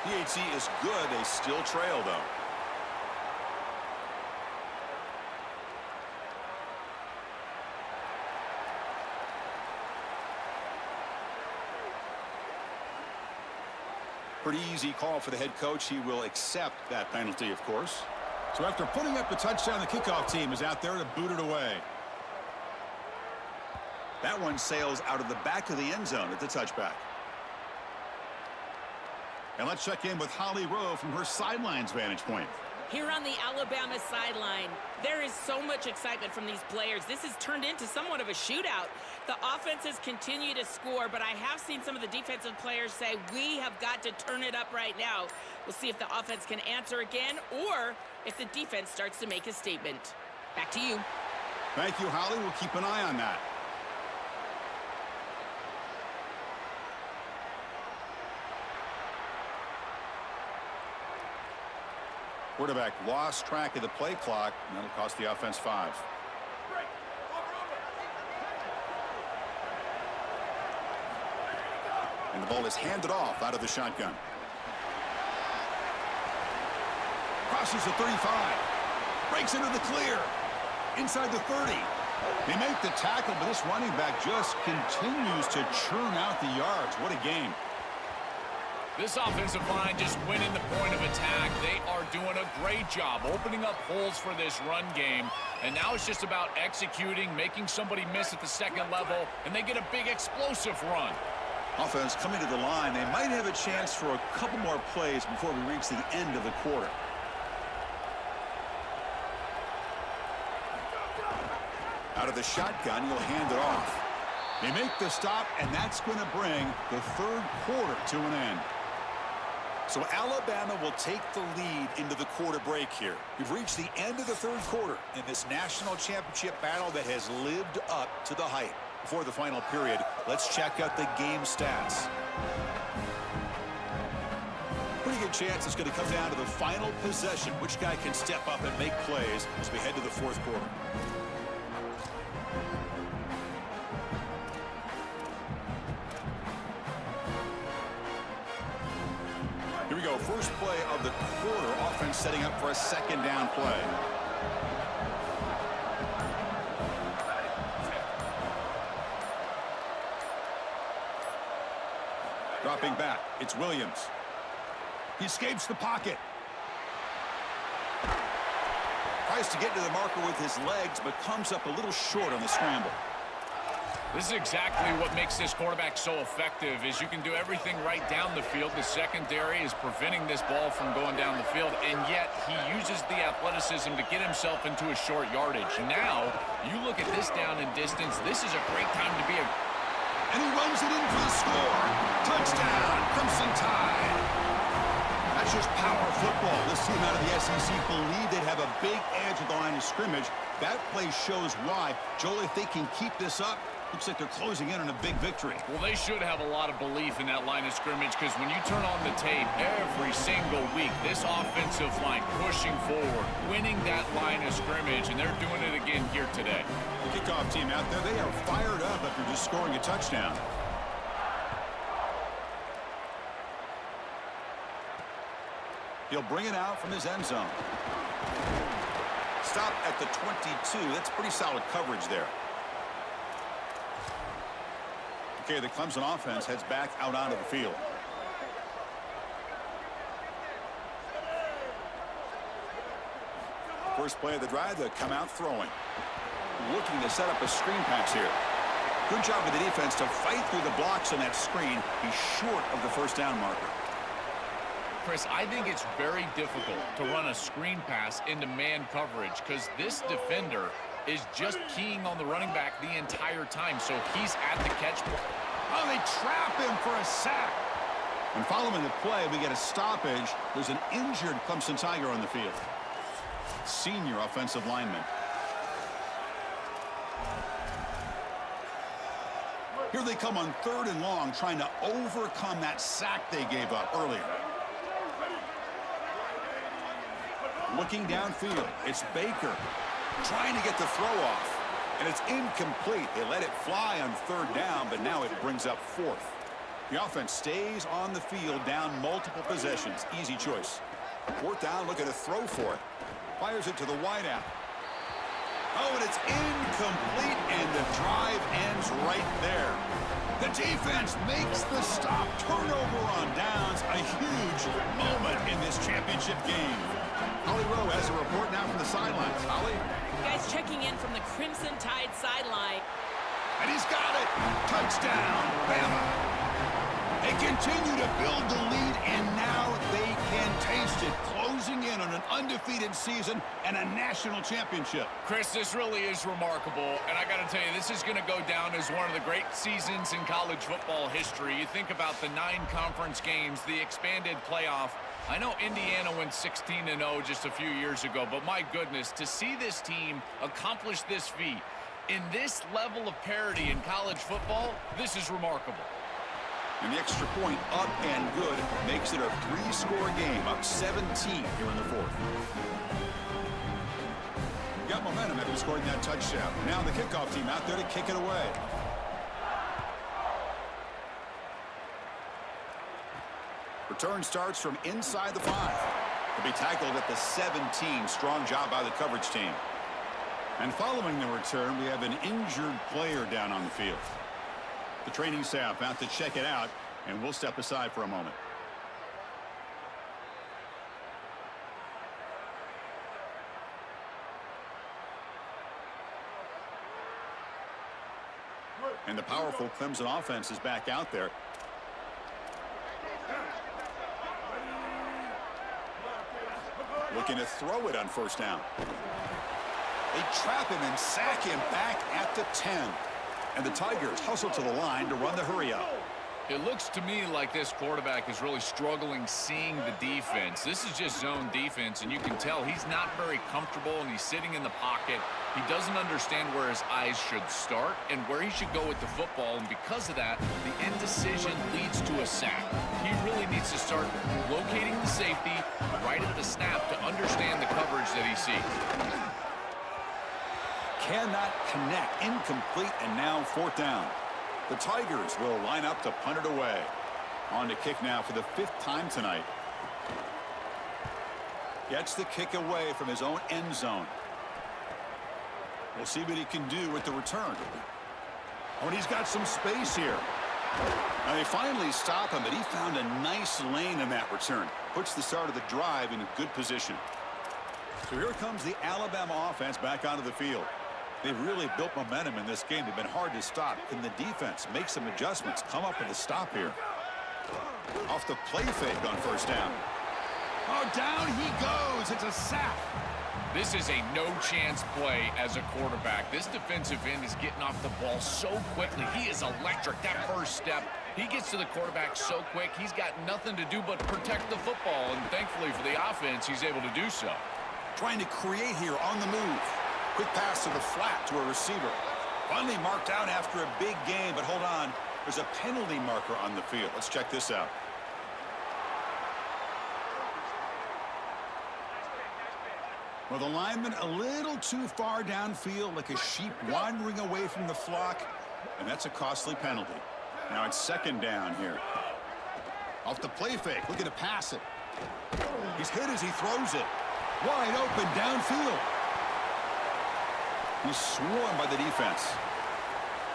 PAT is good. They still trail, though. Pretty easy call for the head coach. He will accept that penalty, of course. So after putting up the touchdown, the kickoff team is out there to boot it away. That one sails out of the back of the end zone at the touchback. And let's check in with Holly Rowe from her sidelines vantage point. Here on the Alabama sideline, there is so much excitement from these players. This has turned into somewhat of a shootout. The offenses continue to score, but I have seen some of the defensive players say, we have got to turn it up right now. We'll see if the offense can answer again or if the defense starts to make a statement. Back to you. Thank you, Holly. We'll keep an eye on that. Quarterback lost track of the play clock, and that'll cost the offense 5. And the ball is handed off out of the shotgun. Crosses the 35. Breaks into the clear. Inside the 30. They make the tackle, but this running back just continues to churn out the yards. What a game. This offensive line just winning the point of attack. They are doing a great job opening up holes for this run game. And now it's just about executing, making somebody miss at the 2nd level, and they get a big explosive run. Offense coming to the line. They might have a chance for a couple more plays before we reach the end of the quarter. Out of the shotgun, you'll hand it off. They make the stop, and that's going to bring the 3rd quarter to an end. So Alabama will take the lead into the quarter break here. We've reached the end of the 3rd quarter in this national championship battle that has lived up to the hype. Before the final period, let's check out the game stats. Pretty good chance it's going to come down to the final possession. Which guy can step up and make plays as we head to the 4th quarter. Here we go. First play of the quarter. Offense setting up for a 2nd down play. Dropping back. It's Williams. He escapes the pocket. Tries to get to the marker with his legs, but comes up a little short on the scramble. This is exactly what makes this quarterback so effective, is you can do everything right down the field. The secondary is preventing this ball from going down the field, and yet he uses the athleticism to get himself into a short yardage. Now, you look at this down and distance, this is a great time to be a... And he runs it in for the score. Touchdown, Crimson Tide. That's just power football. This team out of the SEC believe they'd have a big edge at the line of scrimmage. That play shows why. Joel, if they can keep this up, looks like they're closing in on a big victory. Well, they should have a lot of belief in that line of scrimmage, because when you turn on the tape every single week, this offensive line pushing forward, winning that line of scrimmage, and they're doing it again here today. The kickoff team out there, they are fired up after just scoring a touchdown. He'll bring it out from his end zone. Stop at the 22. That's pretty solid coverage there. Okay, the Clemson offense heads back out onto the field. First play of the drive, they'll come out throwing. Looking to set up a screen pass here. Good job with the defense to fight through the blocks on that screen. He's short of the first down marker. Chris, I think it's very difficult to run a screen pass into man coverage, because this defender is just keying on the running back the entire time, so he's at the catch point. Oh, they trap him for a sack. And following the play, we get a stoppage. There's an injured Clemson Tiger on the field. Senior offensive lineman. Here they come on 3rd and long, trying to overcome that sack they gave up earlier. Looking downfield, it's Baker trying to get the throw off, and it's incomplete. They let it fly on 3rd down, but now it brings up 4th. The offense stays on the field, down multiple possessions. Easy choice. 4th down, look at a throw for it. Fires it to the wideout. Oh, and it's incomplete, and the drive ends right there. The defense makes the stop. Turnover on downs. A huge moment in this championship game. Holly Rowe has a report now from the sidelines. Holly? Guys checking in from the Crimson Tide sideline. And he's got it. Touchdown, Bama. They continue to build the lead, and now they can taste it. Closing in on an undefeated season and a national championship. Chris, this really is remarkable, and I got to tell you, this is going to go down as one of the great seasons in college football history. You think about the 9 conference games, the expanded playoff. I know Indiana went 16-0 just a few years ago, but my goodness, to see this team accomplish this feat in this level of parity in college football, this is remarkable. And the extra point up and good makes it a 3-score game, up 17 here in the 4th. Got momentum after scoring that touchdown. Now the kickoff team out there to kick it away. Return starts from inside the 5. To be tackled at the 17. Strong job by the coverage team. And following the return, we have an injured player down on the field. The training staff out to check it out, and we'll step aside for a moment. And the powerful Clemson offense is back out there. Looking to throw it on 1st down. They trap him and sack him back at the 10. And the Tigers hustle to the line to run the hurry up. It looks to me like this quarterback is really struggling seeing the defense. This is just zone defense, and you can tell he's not very comfortable, and he's sitting in the pocket. He doesn't understand where his eyes should start and where he should go with the football, and because of that, the indecision leads to a sack. He really needs to start locating the safety right at the snap to understand the coverage that he sees. Cannot connect. Incomplete, and now 4th down. The Tigers will line up to punt it away. On to kick now for the 5th time tonight. Gets the kick away from his own end zone. We'll see what he can do with the return. Oh, and he's got some space here. Now they finally stop him, but he found a nice lane in that return. Puts the start of the drive in a good position. So here comes the Alabama offense back onto the field. They've really built momentum in this game. They've been hard to stop. Can the defense make some adjustments, come up with a stop here? Off the play fake on first down. Oh, down he goes. It's a sack. This is a no-chance play as a quarterback. This defensive end is getting off the ball so quickly. He is electric. That first step, he gets to the quarterback so quick, he's got nothing to do but protect the football. And thankfully for the offense, he's able to do so. Trying to create here on the move. Quick pass to the flat to a receiver. Finally marked out after a big game, but hold on. There's a penalty marker on the field. Let's check this out. Well, the lineman a little too far downfield, like a sheep wandering away from the flock, and that's a costly penalty. Now it's second down here. Off the play fake, looking to pass it. He's hit as he throws it. Wide open downfield. He's swarmed by the defense.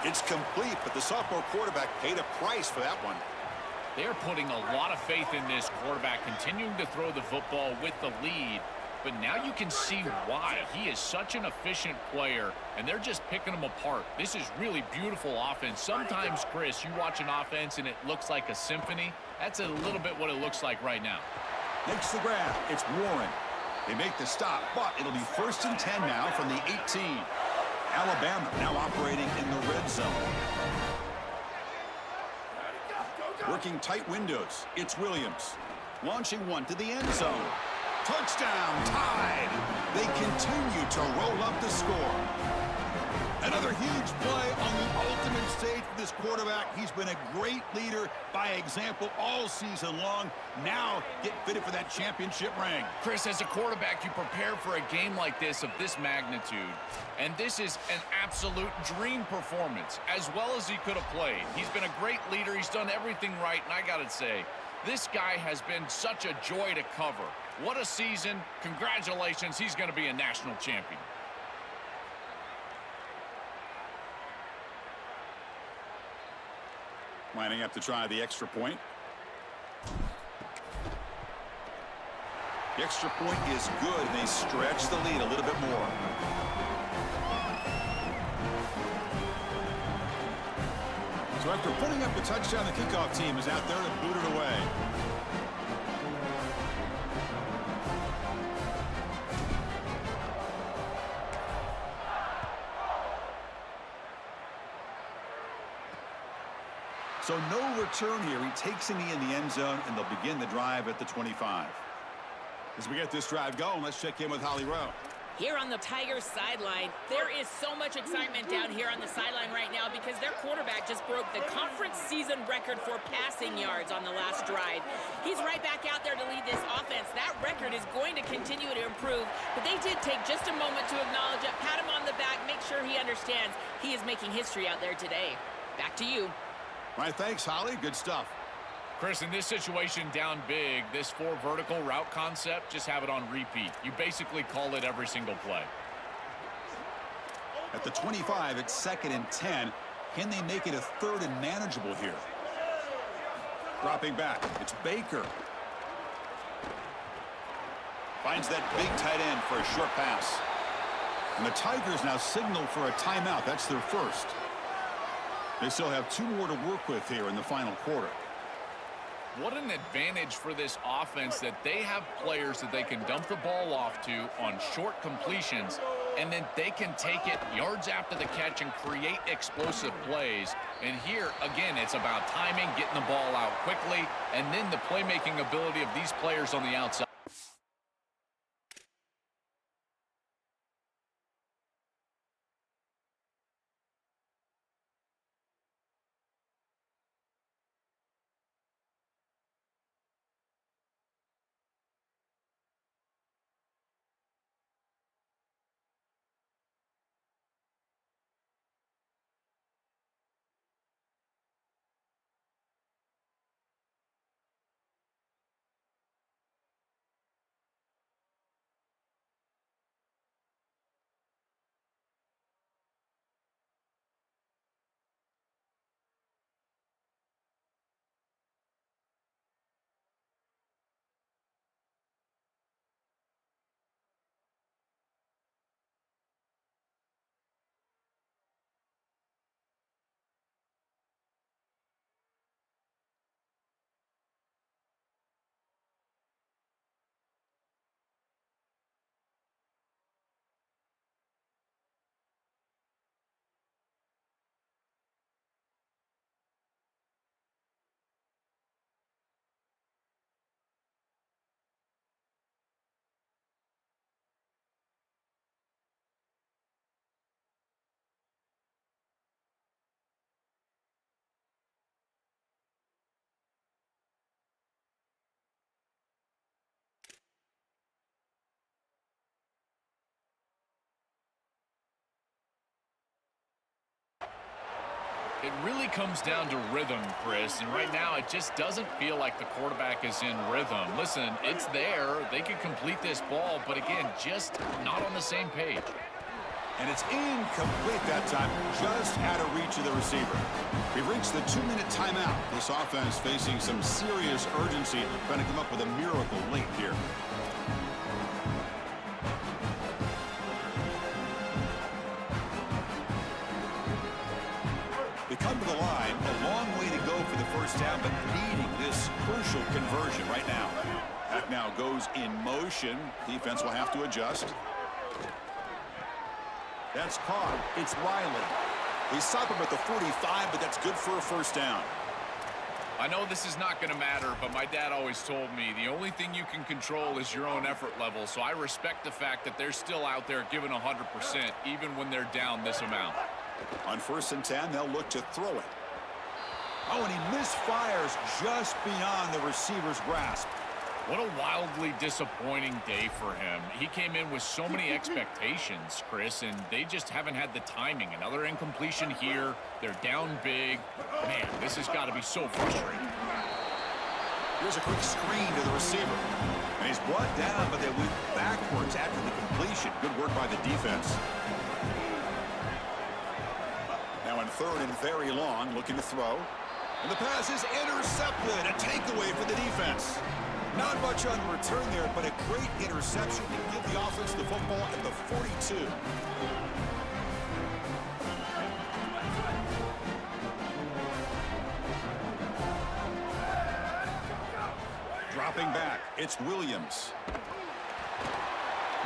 It's complete, but the sophomore quarterback paid a price for that one. They're putting a lot of faith in this quarterback, continuing to throw the football with the lead. But now you can see why. He is such an efficient player, and they're just picking him apart. This is really beautiful offense. Sometimes, Chris, you watch an offense and it looks like a symphony. That's a little bit what it looks like right now. Makes the grab. It's Warren. They make the stop, but it'll be 1st and 10 now from the 18. Alabama now operating in the red zone. Working tight windows. It's Williams. Launching one to the end zone. Touchdown, tied. They continue to roll up the score. Another huge play on the ultimate stage for this quarterback. He's been a great leader by example all season long. Now get fitted for that championship ring. Chris, as a quarterback, you prepare for a game like this of this magnitude. And this is an absolute dream performance, as well as he could have played. He's been a great leader. He's done everything right. And I got to say, this guy has been such a joy to cover. What a season. Congratulations. He's going to be a national champion. Lining up to try the extra point. The extra point is good, and they stretch the lead a little bit more. So after putting up the touchdown, the kickoff team is out there to boot it away. So no return here. He takes a knee in the end zone, and they'll begin the drive at the 25. As we get this drive going, let's check in with Holly Rowe. Here on the Tigers sideline, there is so much excitement down here on the sideline right now because their quarterback just broke the conference season record for passing yards on the last drive. He's right back out there to lead this offense. That record is going to continue to improve, but they did take just a moment to acknowledge it, pat him on the back, make sure he understands he is making history out there today. Back to you. All right, thanks, Holly. Good stuff. Chris, in this situation down big, this 4 vertical route concept, just have it on repeat. You basically call it every single play. At the 25, it's 2nd and 10. Can they make it a 3rd and manageable here? Dropping back, it's Baker. Finds that big tight end for a short pass. And the Tigers now signal for a timeout. That's their first. They still have 2 more to work with here in the final quarter. What an advantage for this offense that they have players that they can dump the ball off to on short completions, and then they can take it yards after the catch and create explosive plays. And here, again, it's about timing, getting the ball out quickly, and then the playmaking ability of these players on the outside. It really comes down to rhythm, Chris, and right now it just doesn't feel like the quarterback is in rhythm. Listen, it's there. They could complete this ball, but again, just not on the same page. And it's incomplete that time, just out of reach of the receiver. We've reached the 2-minute timeout. This offense facing some serious urgency, trying to come up with a miracle late here. They come to the line, a long way to go for the first down, but needing this crucial conversion right now. That now goes in motion. Defense will have to adjust. That's caught. It's Riley. They stop him at the 45, but that's good for a first down. I know this is not going to matter, but my dad always told me the only thing you can control is your own effort level, so I respect the fact that they're still out there giving 100%, even when they're down this amount. On 1st and 10, they'll look to throw it. Oh, and he misfires just beyond the receiver's grasp. What a wildly disappointing day for him. He came in with so many expectations, Chris, and they just haven't had the timing. Another incompletion here. They're down big. Man, this has got to be so frustrating. Here's a quick screen to the receiver. And he's brought down, but they went backwards after the completion. Good work by the defense. Now on 3rd and very long, looking to throw. And the pass is intercepted. A takeaway for the defense. Not much on the return there, but a great interception to give the offense the football at the 42. Dropping back, it's Williams.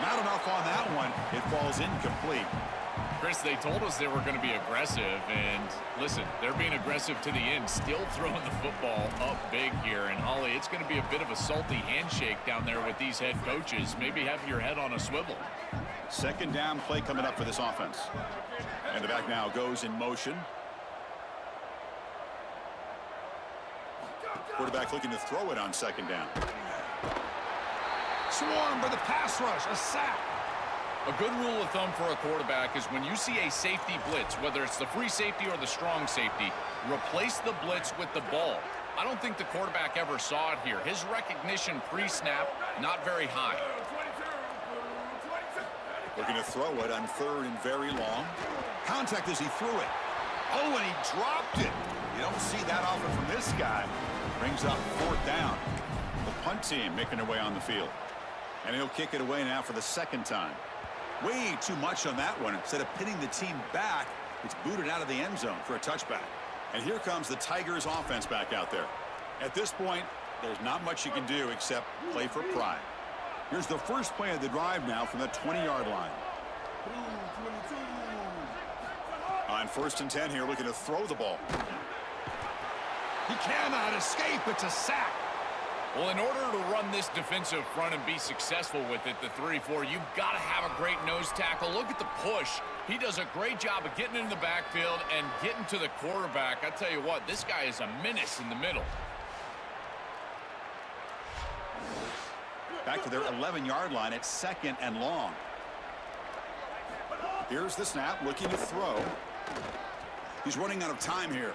Not enough on that one. It falls incomplete. Chris, they told us they were going to be aggressive, and listen, they're being aggressive to the end, still throwing the football up big here. And, Holly, it's going to be a bit of a salty handshake down there with these head coaches. Maybe have your head on a swivel. 2nd down play coming up for this offense. And the back now goes in motion. Quarterback looking to throw it on 2nd down. Swarmed by the pass rush, a sack. A good rule of thumb for a quarterback is when you see a safety blitz, whether it's the free safety or the strong safety, replace the blitz with the ball. I don't think the quarterback ever saw it here. His recognition pre-snap, not very high. Looking to throw it on 3rd and very long. Contact as he threw it. Oh, and he dropped it. You don't see that often from this guy. Brings up 4th down. The punt team making their way on the field. And he'll kick it away now for the 2nd time. Way too much on that one. Instead of pinning the team back, it's booted out of the end zone for a touchback. And here comes the Tigers offense back out there. At this point, there's not much you can do except play for pride. Here's the first play of the drive now from the 20-yard line. On 1st and 10 here, looking to throw the ball. He cannot escape. It's a sack. Well, in order to run this defensive front and be successful with it, the 3-4, you've got to have a great nose tackle. Look at the push. He does a great job of getting in the backfield and getting to the quarterback. I tell you what, this guy is a menace in the middle. Back to their 11-yard line at 2nd and long. Here's the snap, looking to throw. He's running out of time here.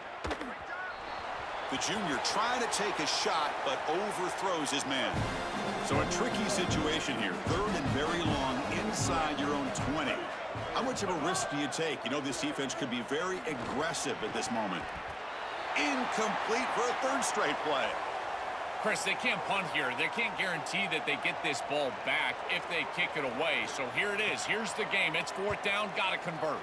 The junior trying to take a shot, but overthrows his man. So a tricky situation here. 3rd and very long inside your own 20. How much of a risk do you take? You know this defense could be very aggressive at this moment. Incomplete for a 3rd straight play. Chris, they can't punt here. They can't guarantee that they get this ball back if they kick it away. So here it is. Here's the game. It's 4th down. Got to convert.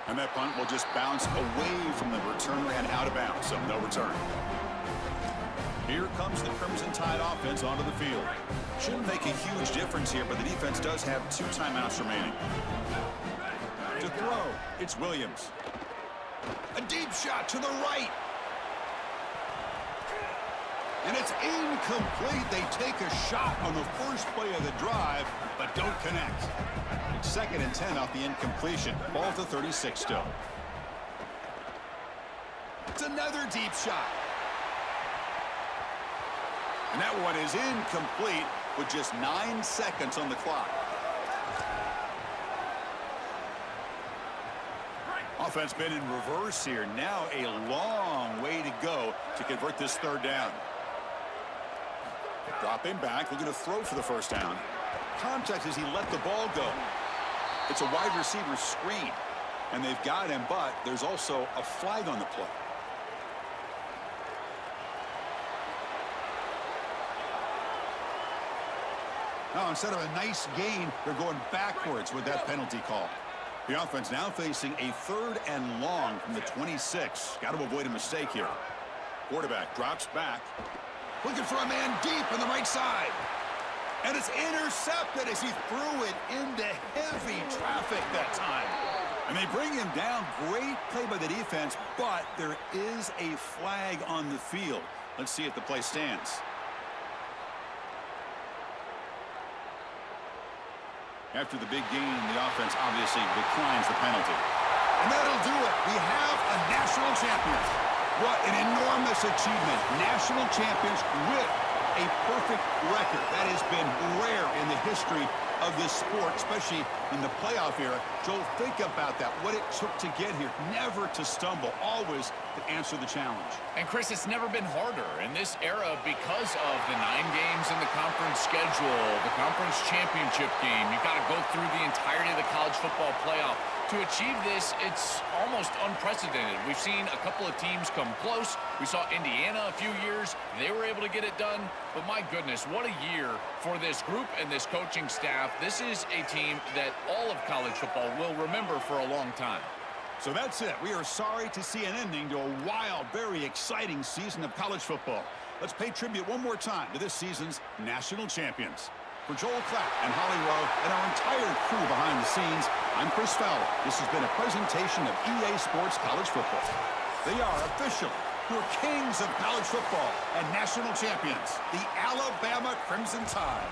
And that punt will just bounce away from the returner and out of bounds, so no return. Here comes the Crimson Tide offense onto the field. Shouldn't make a huge difference here, but the defense does have 2 timeouts remaining. To throw, it's Williams. A deep shot to the right. And it's incomplete. They take a shot on the first play of the drive, but don't connect. It's 2nd and 10 off the incompletion. Ball to 36 still. It's another deep shot. And that one is incomplete with just 9 seconds on the clock. Offense been in reverse here. Now a long way to go to convert this third down. Dropping back, looking to throw for the first down. Contact as he let the ball go. It's a wide receiver screen, and they've got him, but there's also a flag on the play. Now, instead of a nice gain, they're going backwards with that penalty call. The offense now facing a 3rd and long from the 26. Got to avoid a mistake here. Quarterback drops back. Looking for a man deep on the right side. And it's intercepted as he threw it into heavy traffic that time. And they bring him down. Great play by the defense, but there is a flag on the field. Let's see if the play stands. After the big gain, the offense obviously declines the penalty. And that'll do it. We have a national champion. What an enormous achievement. National champions with a perfect record. That has been rare in the history of this sport, especially in the playoff era. Joel, think about that. What it took to get here. Never to stumble. Always to answer the challenge. And, Chris, it's never been harder in this era because of the 9 games in the conference schedule, the conference championship game. You've got to go through the entirety of the college football playoff. To achieve this, it's almost unprecedented. We've seen a couple of teams come close. We saw Indiana a few years. They were able to get it done. But my goodness, what a year for this group and this coaching staff. This is a team that all of college football will remember for a long time. So that's it. We are sorry to see an ending to a wild, very exciting season of college football. Let's pay tribute one more time to this season's national champions. For Joel Klatt and Holly Rowe and our entire crew behind the scenes, I'm Chris Fowler. This has been a presentation of EA Sports College Football. They are official. Your kings of college football and national champions, the Alabama Crimson Tide.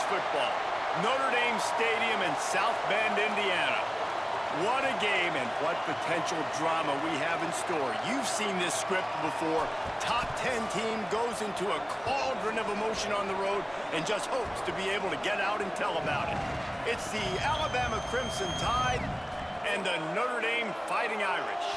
college football. Notre Dame Stadium in South Bend, Indiana. What a game and what potential drama we have in store. You've seen this script before. Top 10 team goes into a cauldron of emotion on the road and just hopes to be able to get out and tell about it. It's the Alabama Crimson Tide and the Notre Dame Fighting Irish.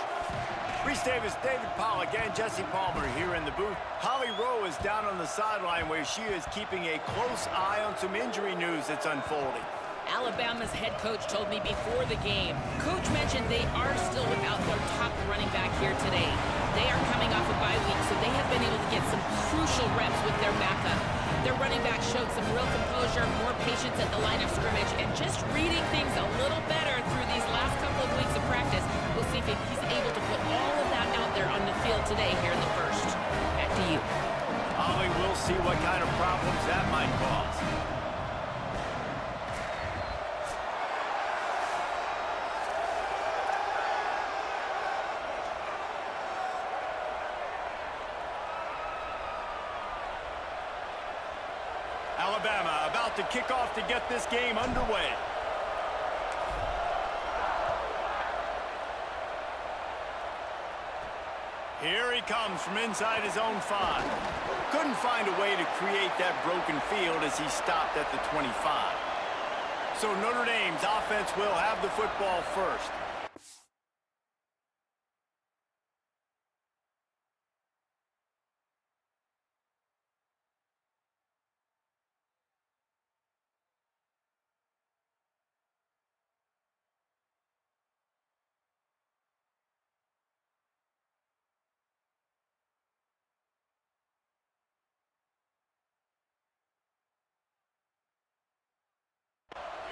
Reese Davis, David Pollock, and Jesse Palmer here in the booth. Holly Rowe is down on the sideline where she is keeping a close eye on some injury news that's unfolding. Alabama's head coach told me before the game. Coach mentioned they are still without their top running back here today. They are coming off a bye week, so they have been able to get some crucial reps with their backup. Their running back showed some real composure, more patience at the line of scrimmage, and just reading things a little better through these last couple of weeks of practice. We'll see if he's able to put all of that out there on the field today here in the first. Back to you. Holly, we'll see what kind of problems that might cause. Alabama about to kick off to get this game underway. Here he comes from inside his own 5. Couldn't find a way to create that broken field as he stopped at the 25. So Notre Dame's offense will have the football first.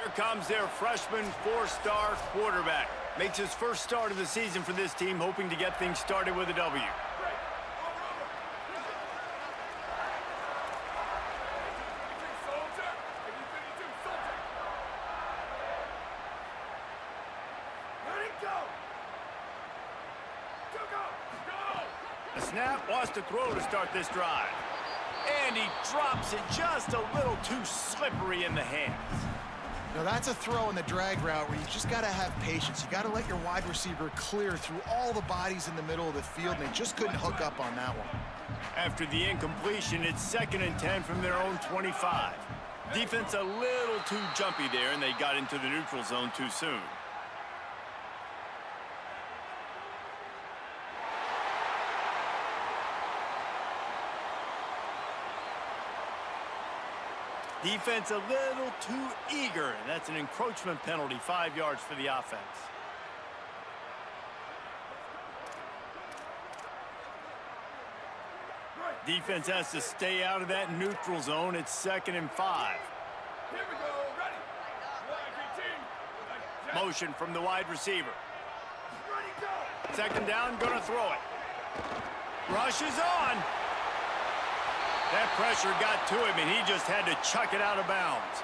Here comes their freshman 4-star quarterback. Makes his first start of the season for this team, hoping to get things started with a W. The snap wants to throw to start this drive. And he drops it just a little too slippery in the hands. Now that's a throw in the drag route where you just got to have patience. You got to let your wide receiver clear through all the bodies in the middle of the field, and they just couldn't hook up on that one. After the incompletion, it's 2nd and 10 from their own 25. Defense a little too jumpy there, and they got into the neutral zone too soon. Defense a little too eager, and that's an encroachment penalty, 5 yards for the offense. Defense has to stay out of that neutral zone. It's 2nd and 5. Here we go, ready. Motion from the wide receiver. Ready, go. 2nd down, gonna throw it. Rushes on. That pressure got to him, and he just had to chuck it out of bounds.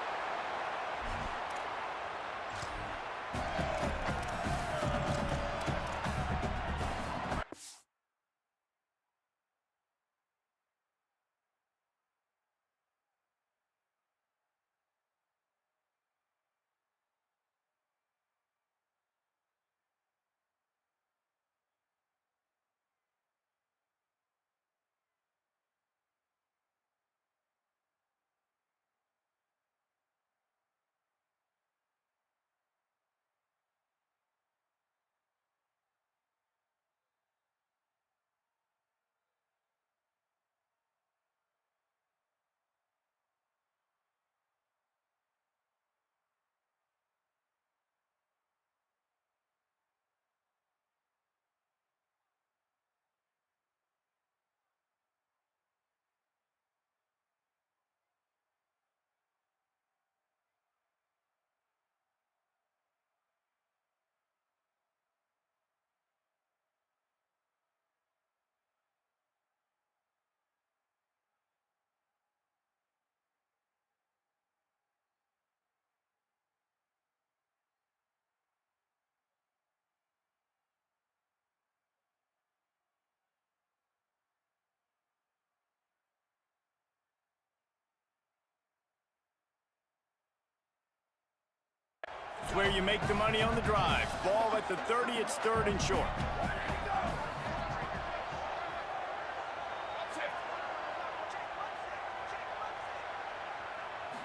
It's where you make the money on the drives. Ball at the 30, it's 3rd and short.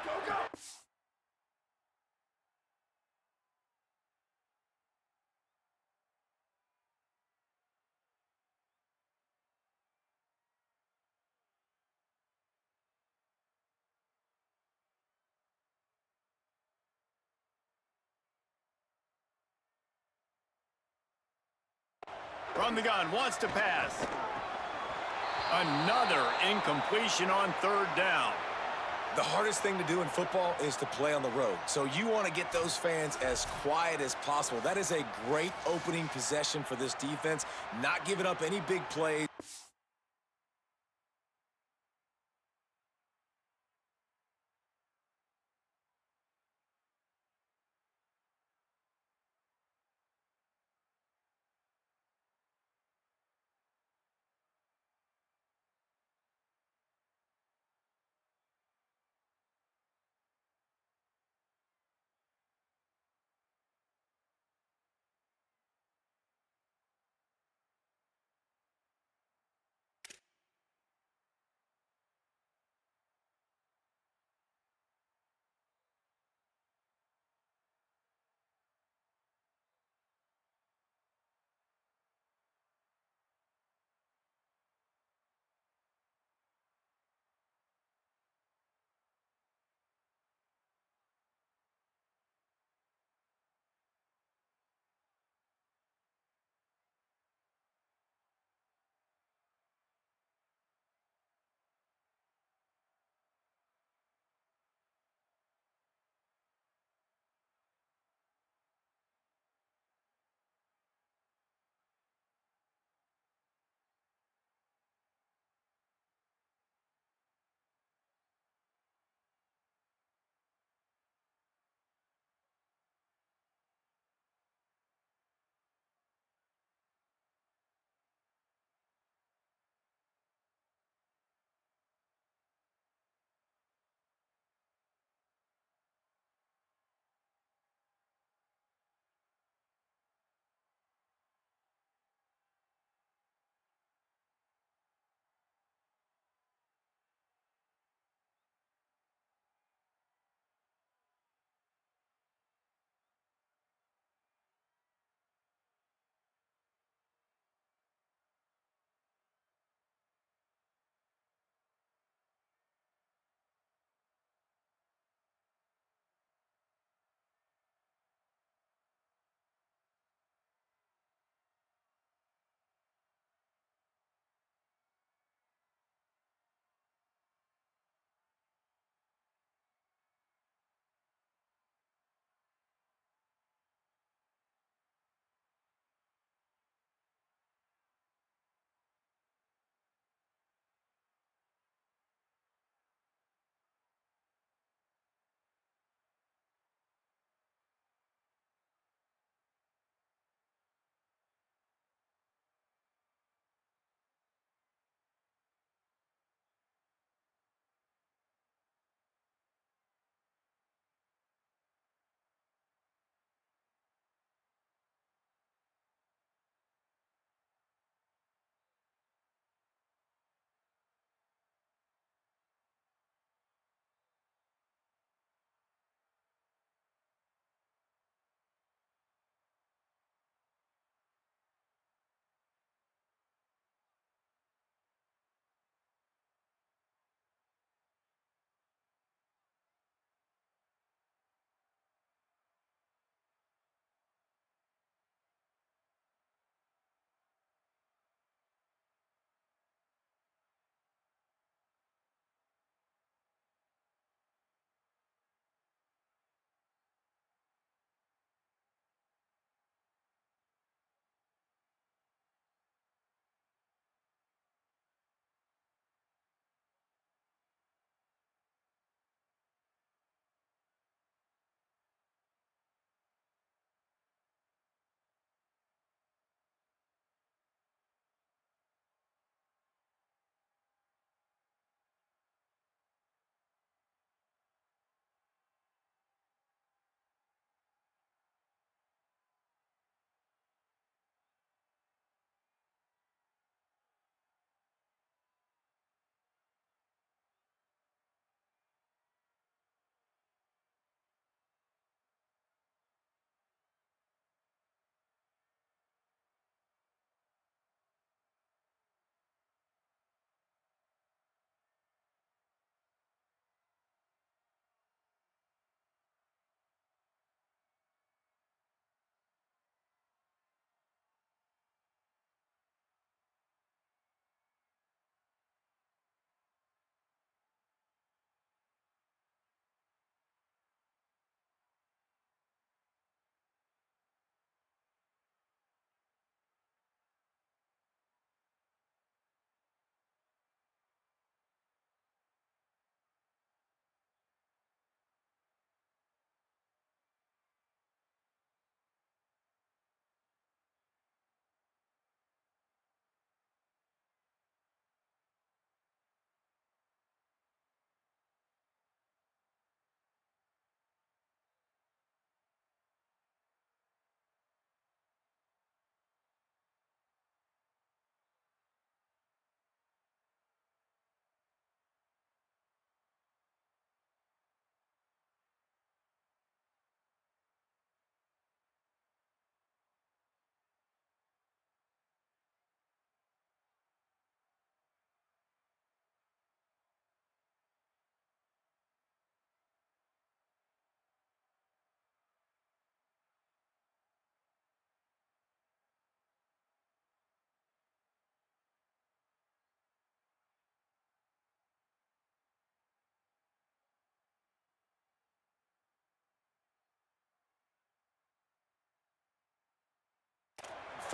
Go, go! From the gun, wants to pass. Another incompletion on 3rd down. The hardest thing to do in football is to play on the road. So you want to get those fans as quiet as possible. That is a great opening possession for this defense, not giving up any big plays.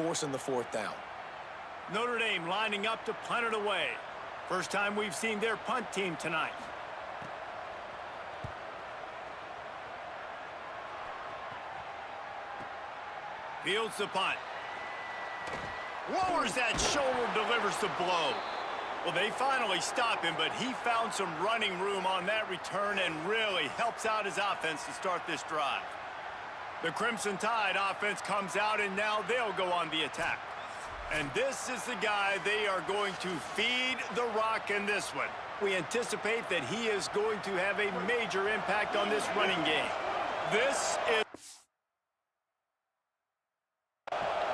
forcing the fourth down. Notre Dame lining up to punt it away. First time we've seen their punt team tonight. Fields the punt. Lowers that shoulder, delivers the blow. Well, they finally stop him, but he found some running room on that return and really helps out his offense to start this drive. The Crimson Tide offense comes out, and now they'll go on the attack. And this is the guy they are going to feed the rock in this one. We anticipate that he is going to have a major impact on this running game. This is...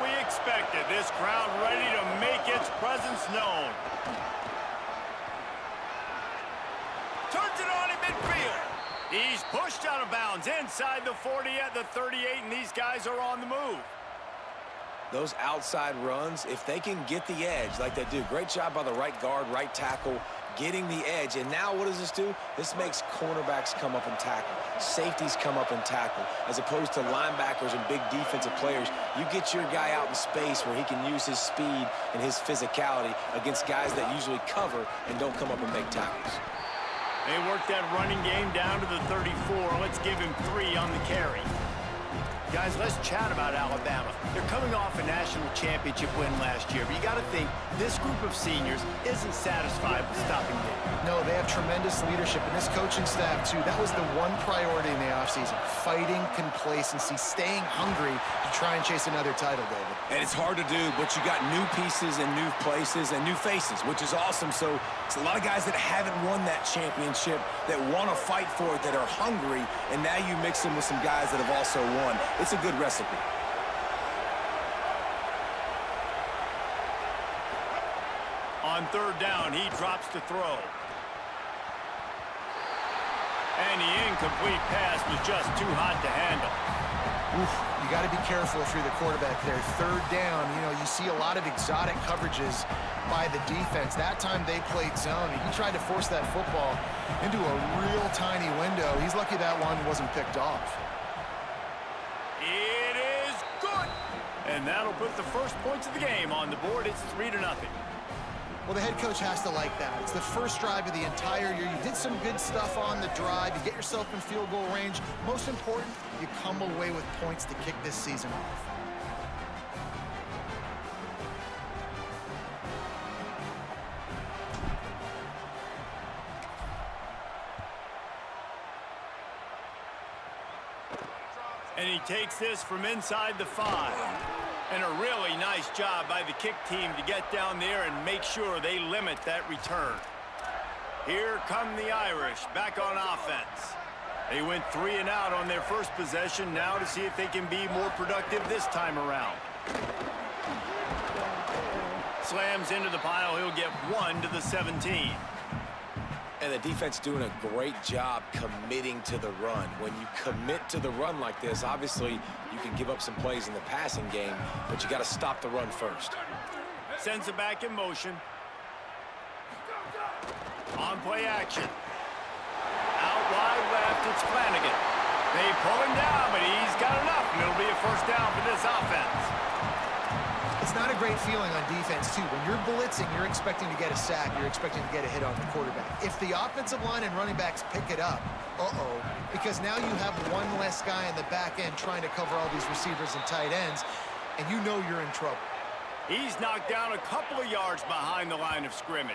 We expected this crowd ready to make its presence known. Turns it on in midfield. He's pushed out of bounds inside the 40 at the 38, and these guys are on the move. Those outside runs, if they can get the edge like they do, great job by the right guard, right tackle, getting the edge. And now what does this do? This makes cornerbacks come up and tackle. Safeties come up and tackle. As opposed to linebackers and big defensive players, you get your guy out in space where he can use his speed and his physicality against guys that usually cover and don't come up and make tackles. They work that running game down to the 34. Let's give him 3 on the carry. Guys, let's chat about Alabama. They're coming off a national championship win last year, but you got to think this group of seniors isn't satisfied with stopping there. No, they have tremendous leadership, and this coaching staff, too. That was the one priority in the offseason, fighting complacency, staying hungry to try and chase another title, David. And it's hard to do, but you got new pieces and new places and new faces, which is awesome. So it's a lot of guys that haven't won that championship, that want to fight for it, that are hungry, and now you mix them with some guys that have also won. It's a good recipe. On third down, he drops to throw. And the incomplete pass was just too hot to handle. Oof, you got to be careful if you're the quarterback there. Third down, you know, you see a lot of exotic coverages by the defense. That time they played zone, and he tried to force that football into a real tiny window. He's lucky that one wasn't picked off. It is good. And that'll put the first points of the game on the board. It's 3-0. Well, the head coach has to like that. It's the first drive of the entire year. You did some good stuff on the drive. You get yourself in field goal range. Most important, you come away with points to kick this season off. And he takes this from inside the 5. And a really nice job by the kick team to get down there and make sure they limit that return. Here come the Irish back on offense. They went 3 and out on their first possession, now to see if they can be more productive this time around. Slams into the pile, he'll get 1 to the 17. And the defense doing a great job committing to the run. When you commit to the run like this, obviously you can give up some plays in the passing game, but you got to stop the run first. Sends it back in motion. On play action. Out wide left, it's Flanagan. They pull him down, but he's got enough, and it'll be a first down for this offense. It's not a great feeling on defense, too. When you're blitzing, you're expecting to get a sack. You're expecting to get a hit on the quarterback. If the offensive line and running backs pick it up, because now you have one less guy in the back end trying to cover all these receivers and tight ends, and you know you're in trouble. He's knocked down a couple of yards behind the line of scrimmage.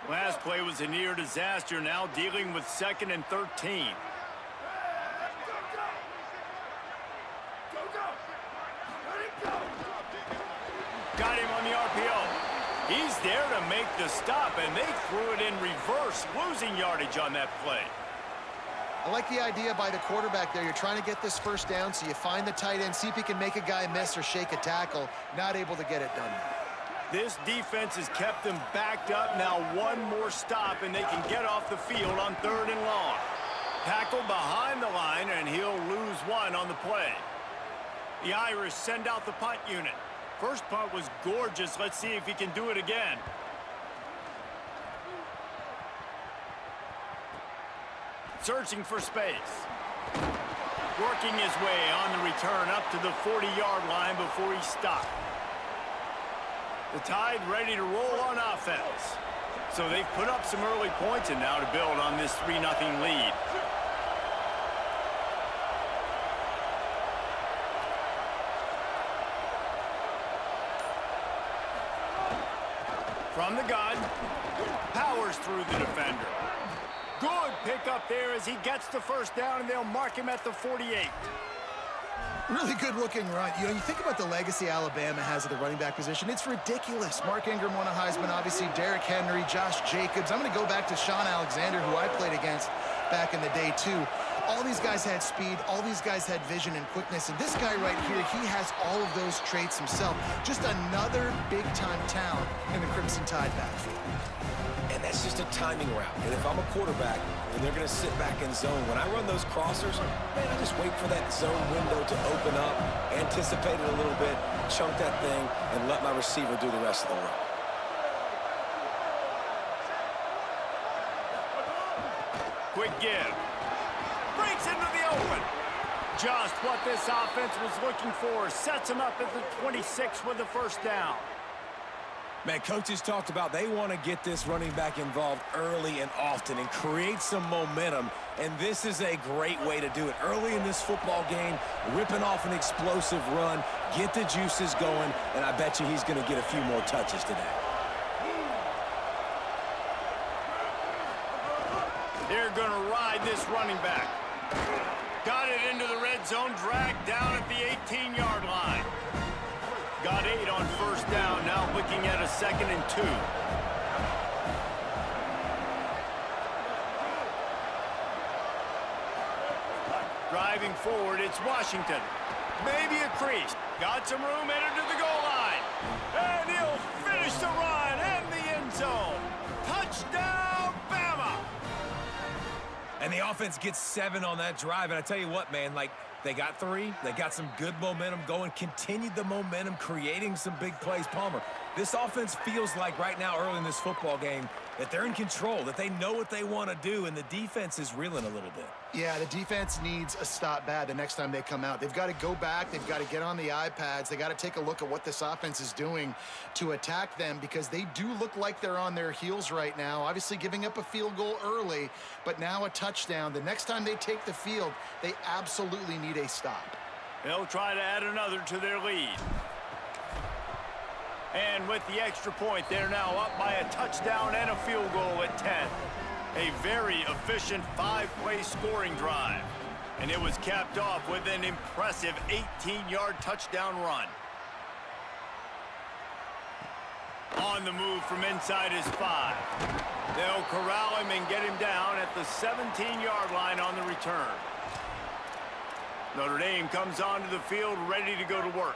Last play was a near disaster, now dealing with 2nd and 13. Got him on the RPO. He's there to make the stop, and they threw it in reverse, losing yardage on that play. I like the idea by the quarterback there. You're trying to get this first down, so you find the tight end, see if he can make a guy miss or shake a tackle. Not able to get it done. This defense has kept them backed up. Now one more stop, and they can get off the field on 3rd and long. Tackle behind the line, and he'll lose 1 on the play. The Irish send out the punt unit. First punt was gorgeous. Let's see if he can do it again. searching for space. Working his way on the return up to the 40-yard line before he stopped. The Tide ready to roll on offense. So they've put up some early points and now to build on this 3-0 lead. From the gun, powers through the defender. Good pickup there as he gets the first down, and they'll mark him at the 48. Really good-looking run. You know, you think about the legacy Alabama has at the running back position. It's ridiculous. Mark Ingram won a Heisman, obviously. Derrick Henry, Josh Jacobs. I'm going to go back to Sean Alexander, who I played against back in the day, too. All these guys had speed. All these guys had vision and quickness. And this guy right here, he has all of those traits himself. Just another big-time talent in the Crimson Tide backfield. And that's just a timing route. And if I'm a quarterback and they're going to sit back in zone, when I run those crossers, man, I just wait for that zone window to open up, anticipate it a little bit, chunk that thing, and let my receiver do the rest of the work. Quick give. Breaks into the open. Just what this offense was looking for. Sets him up at the 26 with the first down. Man, coaches talked about they want to get this running back involved early and often and create some momentum, and this is a great way to do it. Early in this football game, ripping off an explosive run, get the juices going, and I bet you he's going to get a few more touches today. They're going to ride this running back. Got it into the red zone, dragged down at the 18-yard line. Got 8 on first down, now looking at a 2nd and 2. Driving forward, it's Washington. Maybe a crease. Got some room, headed to the goal line. And he'll finish the run and the end zone. Touchdown, Bama! And the offense gets 7 on that drive, and I tell you what, man, like, they got 3. They got some good momentum going, continued the momentum, creating some big plays. Palmer, this offense feels like right now early in this football game that they're in control, that they know what they want to do, and the defense is reeling a little bit. Yeah, the defense needs a stop bad the next time they come out. They've got to go back. They've got to get on the iPads. They got to take a look at what this offense is doing to attack them because they do look like they're on their heels right now. Obviously giving up a field goal early, but now a touchdown. The next time they take the field, they absolutely need a stop. They'll try to add another to their lead. And with the extra point, they're now up by a touchdown and a field goal at 10. A very efficient 5-play scoring drive. And it was capped off with an impressive 18-yard touchdown run. On the move from inside his 5. They'll corral him and get him down at the 17-yard line on the return. Notre Dame comes onto the field ready to go to work.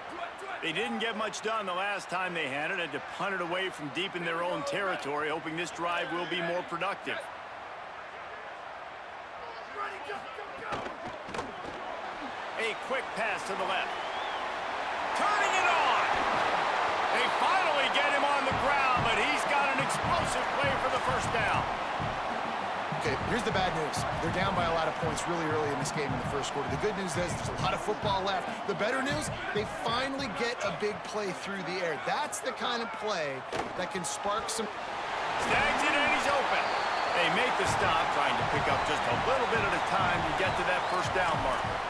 They didn't get much done the last time they had it. Had to punt it away from deep in their own territory, hoping this drive will be more productive. A quick pass to the left. Turning it on. They finally get him on the ground, but he's got an explosive play for the first down. Okay, here's the bad news. They're down by a lot of points really early in this game in the first quarter. The good news is there's a lot of football left. The better news, they finally get a big play through the air. That's the kind of play that can spark some... Snags it and he's open. They make the stop, trying to pick up just a little bit at a time to get to that first down marker.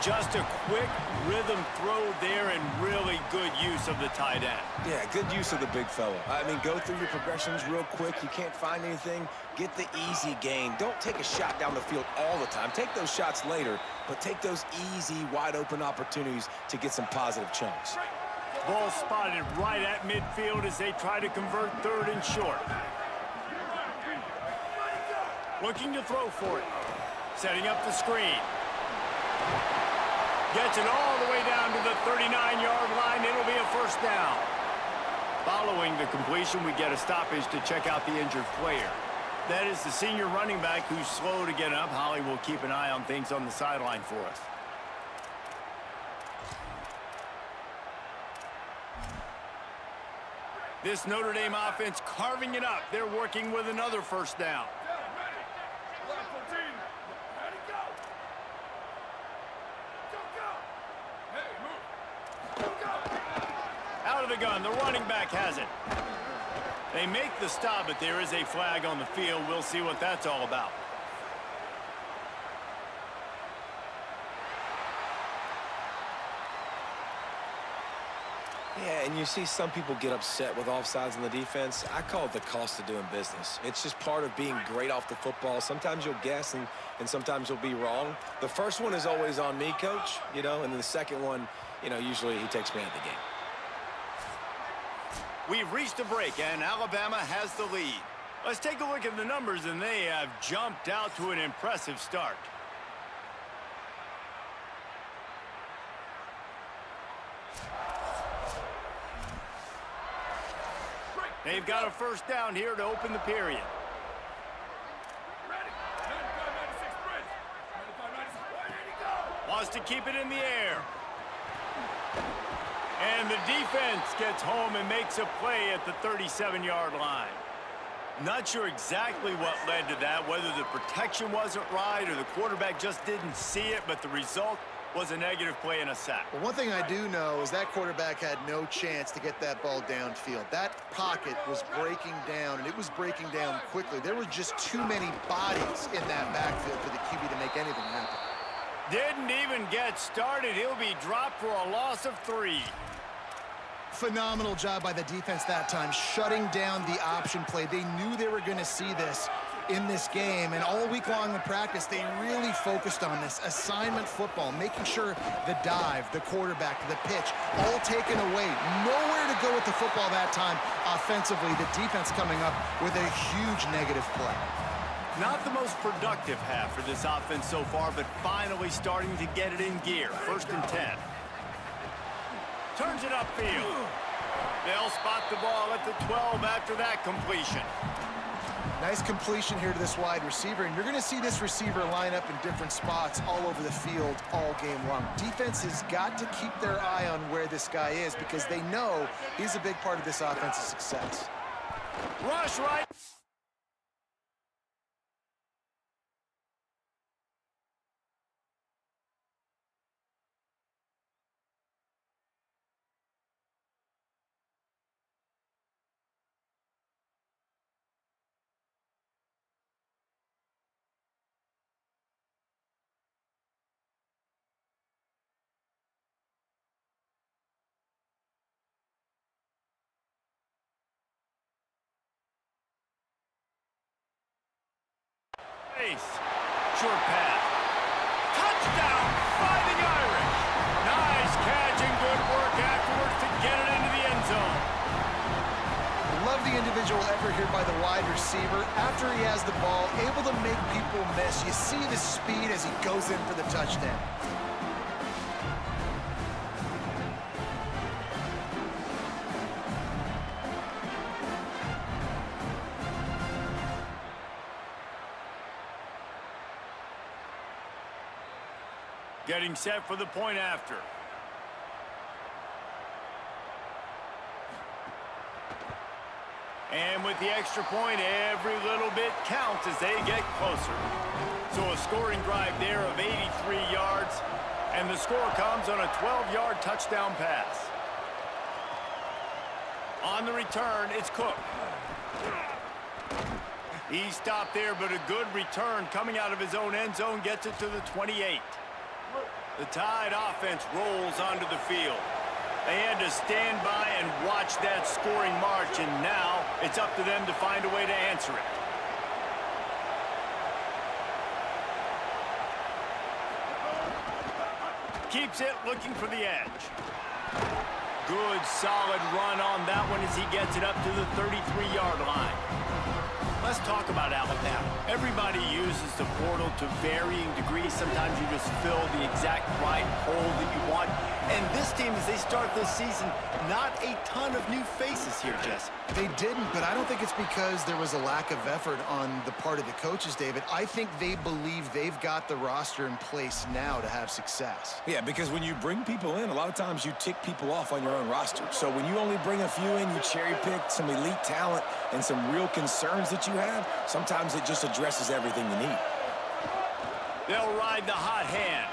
Just a quick rhythm throw there and really good use of the tight end. Yeah, good use of the big fella. I mean, go through your progressions real quick. You can't find anything. Get the easy gain. Don't take a shot down the field all the time. Take those shots later, but take those easy, wide-open opportunities to get some positive chunks. Ball spotted right at midfield as they try to convert 3rd and short. Looking to throw for it. Setting up the screen. Gets it all the way down to the 39-yard line. It'll be a first down. Following the completion, we get a stoppage to check out the injured player. That is the senior running back who's slow to get up. Holly will keep an eye on things on the sideline for us. This Notre Dame offense carving it up. They're working with another first down. the gun. The running back has it. They make the stop, but there is a flag on the field. We'll see what that's all about. Yeah, and you see some people get upset with offsides in the defense. I call it the cost of doing business. It's just part of being great off the football. Sometimes you'll guess, and sometimes you'll be wrong. The first one is always on me, Coach, and then the second one, usually he takes me out of the game. We've reached a break, and Alabama has the lead. Let's take a look at the numbers, and they have jumped out to an impressive start. They've got a first down here to open the period. Ready. 95-96 sprint. 95-96. Ready to go. Wants to keep it in the air. And the defense gets home and makes a play at the 37-yard line. Not sure exactly what led to that, whether the protection wasn't right or the quarterback just didn't see it, but the result was a negative play and a sack. Well, one thing I do know is that quarterback had no chance to get that ball downfield. That pocket was breaking down, and it was breaking down quickly. There were just too many bodies in that backfield for the QB to make anything happen. Didn't even get started. He'll be dropped for a loss of 3. Phenomenal job by the defense that time, shutting down the option play. They knew they were going to see this in this game, and all week long in practice, they really focused on this assignment football, making sure the dive, the quarterback, the pitch, all taken away. Nowhere to go with the football that time offensively. The defense coming up with a huge negative play. Not the most productive half for this offense so far, but finally starting to get it in gear. 1st and 10. Turns it upfield. They'll spot the ball at the 12 after that completion. Nice completion here to this wide receiver, and you're going to see this receiver line up in different spots all over the field all game long. Defense has got to keep their eye on where this guy is because they know he's a big part of this offense's success. Rush right. Short pass. Touchdown, Fighting Irish. Nice catch and good work afterwards to get it into the end zone. Love the individual effort here by the wide receiver. After he has the ball, able to make people miss. You see the speed as he goes in for the touchdown. Getting set for the point after. And with the extra point, every little bit counts as they get closer. So a scoring drive there of 83 yards, and the score comes on a 12-yard touchdown pass. On the return, it's Cook. He stopped there, but a good return coming out of his own end zone gets it to the 28. The Tide offense rolls onto the field. They had to stand by and watch that scoring march, and now it's up to them to find a way to answer it. Keeps it looking for the edge. Good, solid run on that one as he gets it up to the 33-yard line. Let's talk about Alabama. Everybody uses the portal to varying degrees. Sometimes you just fill the exact right hole that you want. And this team, as they start this season, not a ton of new faces here, Jesse. They didn't, but I don't think it's because there was a lack of effort on the part of the coaches, David. I think they believe they've got the roster in place now to have success. Yeah, because when you bring people in, a lot of times you tick people off on your own roster. So when you only bring a few in, you cherry-pick some elite talent and some real concerns that you have, sometimes it just addresses everything you need. They'll ride the hot hand.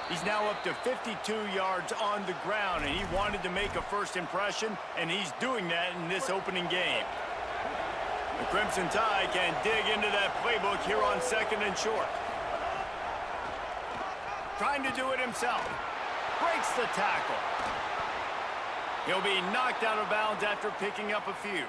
He's now up to 52 yards on the ground, and he wanted to make a first impression, and he's doing that in this opening game. The Crimson Tide can dig into that playbook here on 2nd and short. Trying to do it himself. Breaks the tackle. He'll be knocked out of bounds after picking up a few.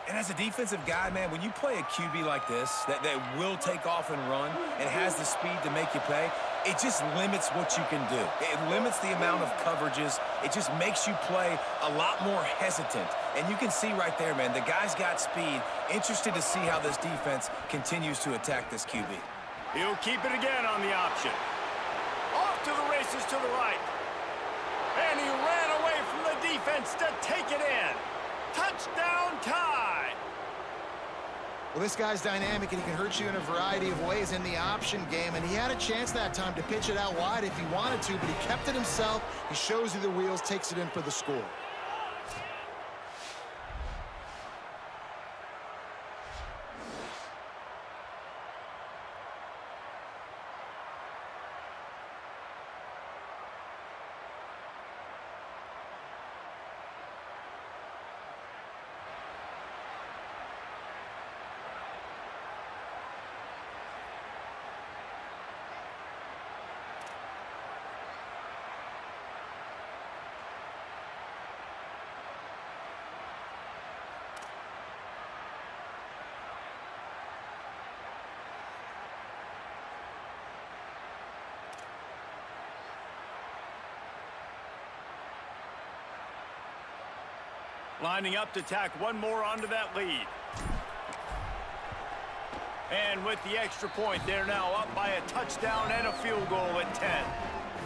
And as a defensive guy, man, when you play a QB like this that will take off and run and has the speed to make you pay, it just limits what you can do. It limits the amount of coverages. It just makes you play a lot more hesitant. And you can see right there, man, the guy's got speed. Interested to see how this defense continues to attack this QB. He'll keep it again on the option. Off to the races to the right. And he ran away from the defense to take it in. Touchdown Tide! Well, this guy's dynamic, and he can hurt you in a variety of ways in the option game, and he had a chance that time to pitch it out wide if he wanted to, but he kept it himself. He shows you the wheels, takes it in for the score. Lining up to tack one more onto that lead. And with the extra point, they're now up by a touchdown and a field goal at 10.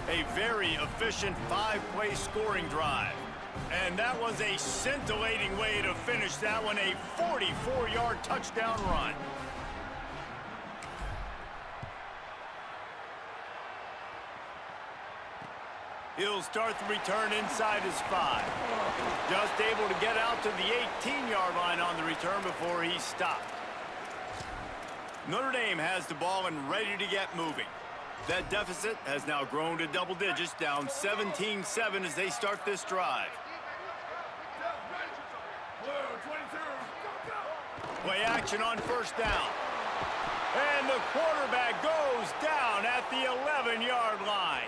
A very efficient 5-play scoring drive. And that was a scintillating way to finish that one, a 44-yard touchdown run. He'll start the return inside his 5. Just able to get out to the 18-yard line on the return before he stopped. Notre Dame has the ball and ready to get moving. That deficit has now grown to double digits, down 17-7 as they start this drive. Play action on first down. And the quarterback goes down at the 11-yard line.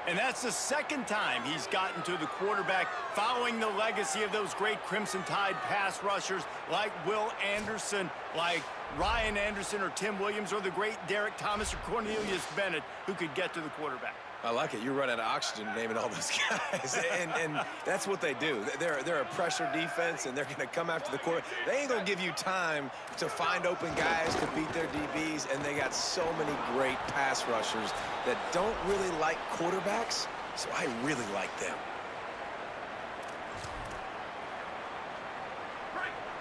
And that's the second time he's gotten to the quarterback, following the legacy of those great Crimson Tide pass rushers like Will Anderson, like Ryan Anderson or Tim Williams, or the great Derek Thomas or Cornelius Bennett, who could get to the quarterback. I like it. You run out of oxygen naming all those guys. and that's what they do. They're a pressure defense, and they're going to come after the quarterback. They ain't going to give you time to find open guys to beat their DBs, and they got so many great pass rushers that don't really like quarterbacks, so I really like them.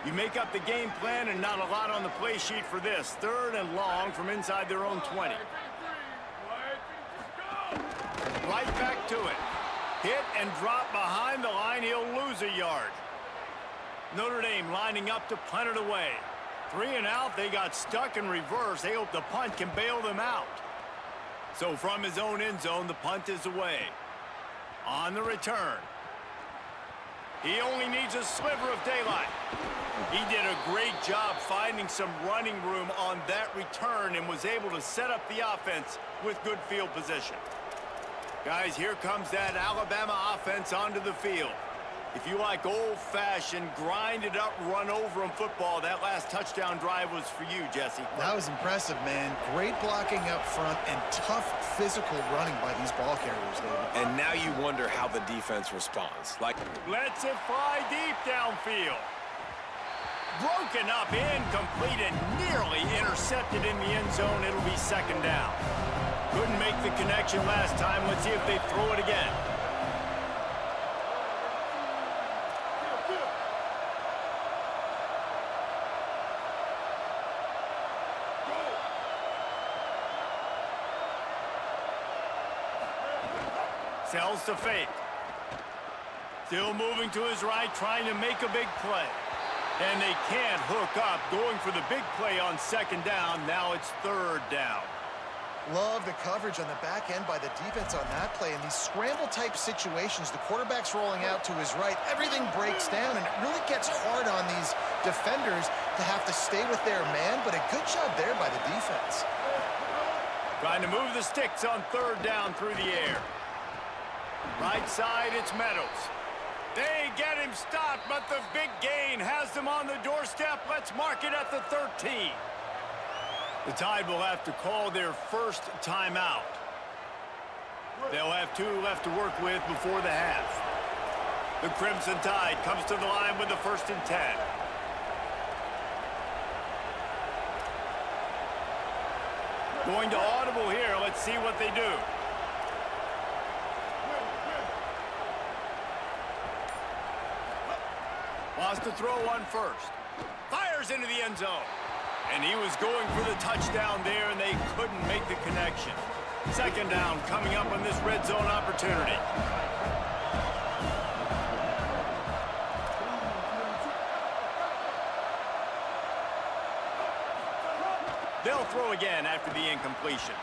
You make up the game plan, and not a lot on the play sheet for this. 3rd and long from inside their own 20. Right back to it. Hit and drop behind the line. He'll lose a yard. Notre Dame lining up to punt it away. 3 and out. They got stuck in reverse. They hope the punt can bail them out. So from his own end zone, the punt is away. On the return. He only needs a sliver of daylight. He did a great job finding some running room on that return and was able to set up the offense with good field position. Guys, here comes that Alabama offense onto the field. If you like old-fashioned, grinded-up, run-over-'em football, that last touchdown drive was for you, Jesse. That was impressive, man. Great blocking up front and tough physical running by these ball carriers, David. And now you wonder how the defense responds. Lets it fly deep downfield. Broken up, incomplete, and nearly intercepted in the end zone. It'll be 2nd down. Couldn't make the connection last time. Let's see if they throw it again. Sells to fake. Still moving to his right, trying to make a big play. And they can't hook up, going for the big play on 2nd down. Now it's 3rd down. Love the coverage on the back end by the defense on that play. In these scramble-type situations, the quarterback's rolling out to his right. Everything breaks down, and it really gets hard on these defenders to have to stay with their man, but a good job there by the defense. Trying to move the sticks on third down through the air. Right side, it's Meadows. They get him stopped, but the big gain has them on the doorstep. Let's mark it at the 13. The Tide will have to call their first timeout. They'll have 2 left to work with before the half. The Crimson Tide comes to the line with the 1st and 10. Going to audible here. Let's see what they do. Wants to throw one first. Fires into the end zone. And he was going for the touchdown there, and they couldn't make the connection. 2nd down coming up on this red zone opportunity. They'll throw again after the incompletion.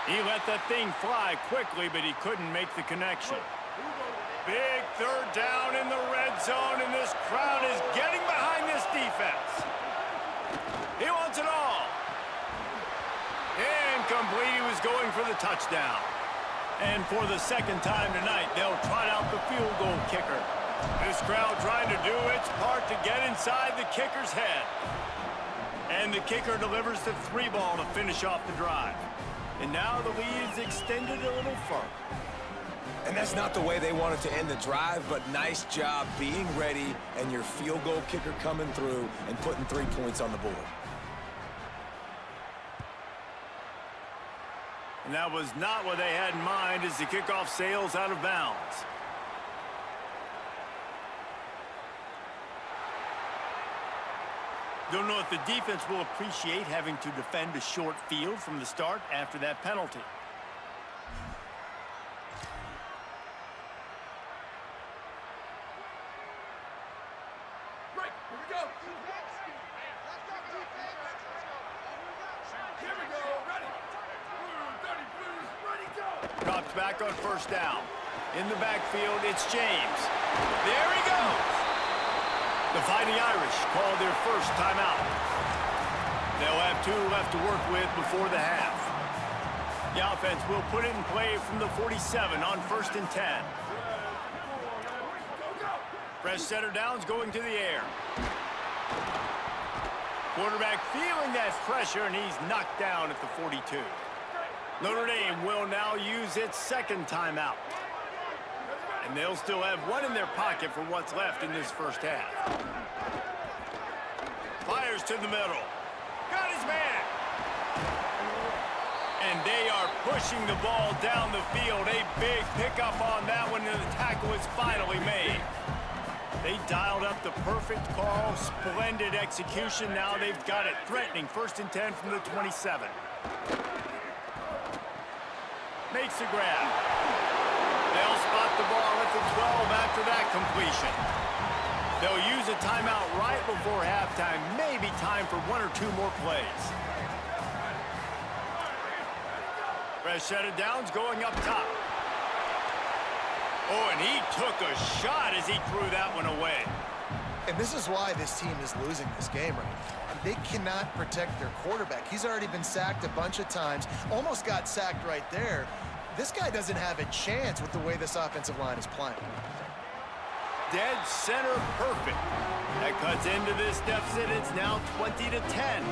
He let that thing fly quickly, but he couldn't make the connection. Big 3rd down in the red zone, and this crowd is getting behind this defense. He wants it all. Incomplete. He was going for the touchdown. And for the 2nd time tonight, they'll trot out the field goal kicker. This crowd trying to do its part to get inside the kicker's head. And the kicker delivers the 3 ball to finish off the drive. And now the lead is extended a little further. And that's not the way they wanted to end the drive, but nice job being ready and your field goal kicker coming through and putting 3 points on the board. And that was not what they had in mind as the kickoff sails out of bounds. Don't know if the defense will appreciate having to defend a short field from the start after that penalty. Break. Here we go. Here we go. Ready. Blue, 30 Blues. Ready, go. Drops back on 1st down. In the backfield, it's James. There he goes. The Fighting Irish call their first timeout. They'll have 2 left to work with before the half. The offense will put it in play from the 47 on 1st and 10. Fresh center downs going to the air. Quarterback feeling that pressure, and he's knocked down at the 42. Notre Dame will now use its 2nd timeout. And they'll still have 1 in their pocket for what's left in this 1st half. Fires to the middle. Got his man. And they are pushing the ball down the field. A big pickup on that one, and the tackle is finally made. They dialed up the perfect call. Splendid execution. Now they've got it. Threatening 1st and 10 from the 27. Makes the grab. They'll spot the ball at the 12 after that completion. They'll use a timeout right before halftime. Maybe time for 1 or 2 more plays. Fresh set of downs going up top. Oh, and he took a shot as he threw that one away. And this is why this team is losing this game right now. They cannot protect their quarterback. He's already been sacked a bunch of times. Almost got sacked right there. This guy doesn't have a chance with the way this offensive line is playing. Dead center perfect. That cuts into this deficit. It's now 20-10.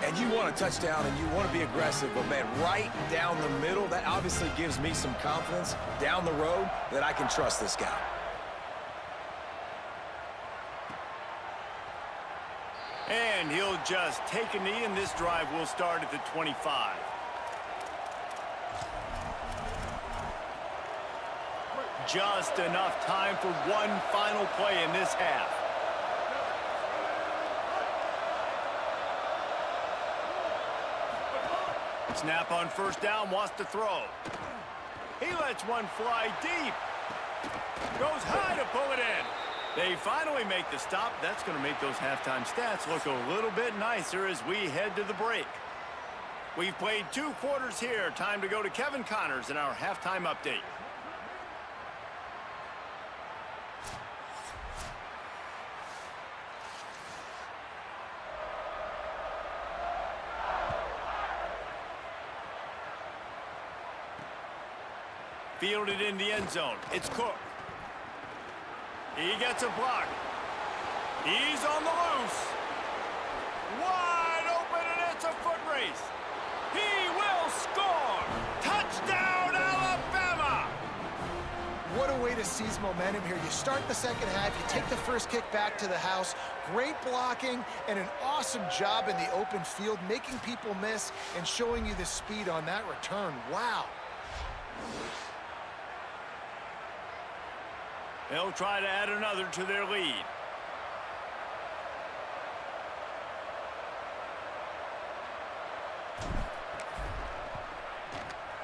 And you want a touchdown and you want to be aggressive, but man, right down the middle, that obviously gives me some confidence down the road that I can trust this guy. And he'll just take a knee, and this drive will start at the 25. Just enough time for 1 final play in this half. Snap on 1st down, wants to throw. He lets one fly deep. Goes high to pull it in. They finally make the stop. That's going to make those halftime stats look a little bit nicer as we head to the break. We've played 2 quarters here. Time to go to Kevin Connors in our halftime update. Fielded in the end zone. It's Cook. He gets a block. He's on the loose. Wide open, and it's a foot race. He will score. Touchdown, Alabama! What a way to seize momentum here. You start the second half, you take the first kick back to the house, great blocking, and an awesome job in the open field, making people miss and showing you the speed on that return. Wow. They'll try to add another to their lead.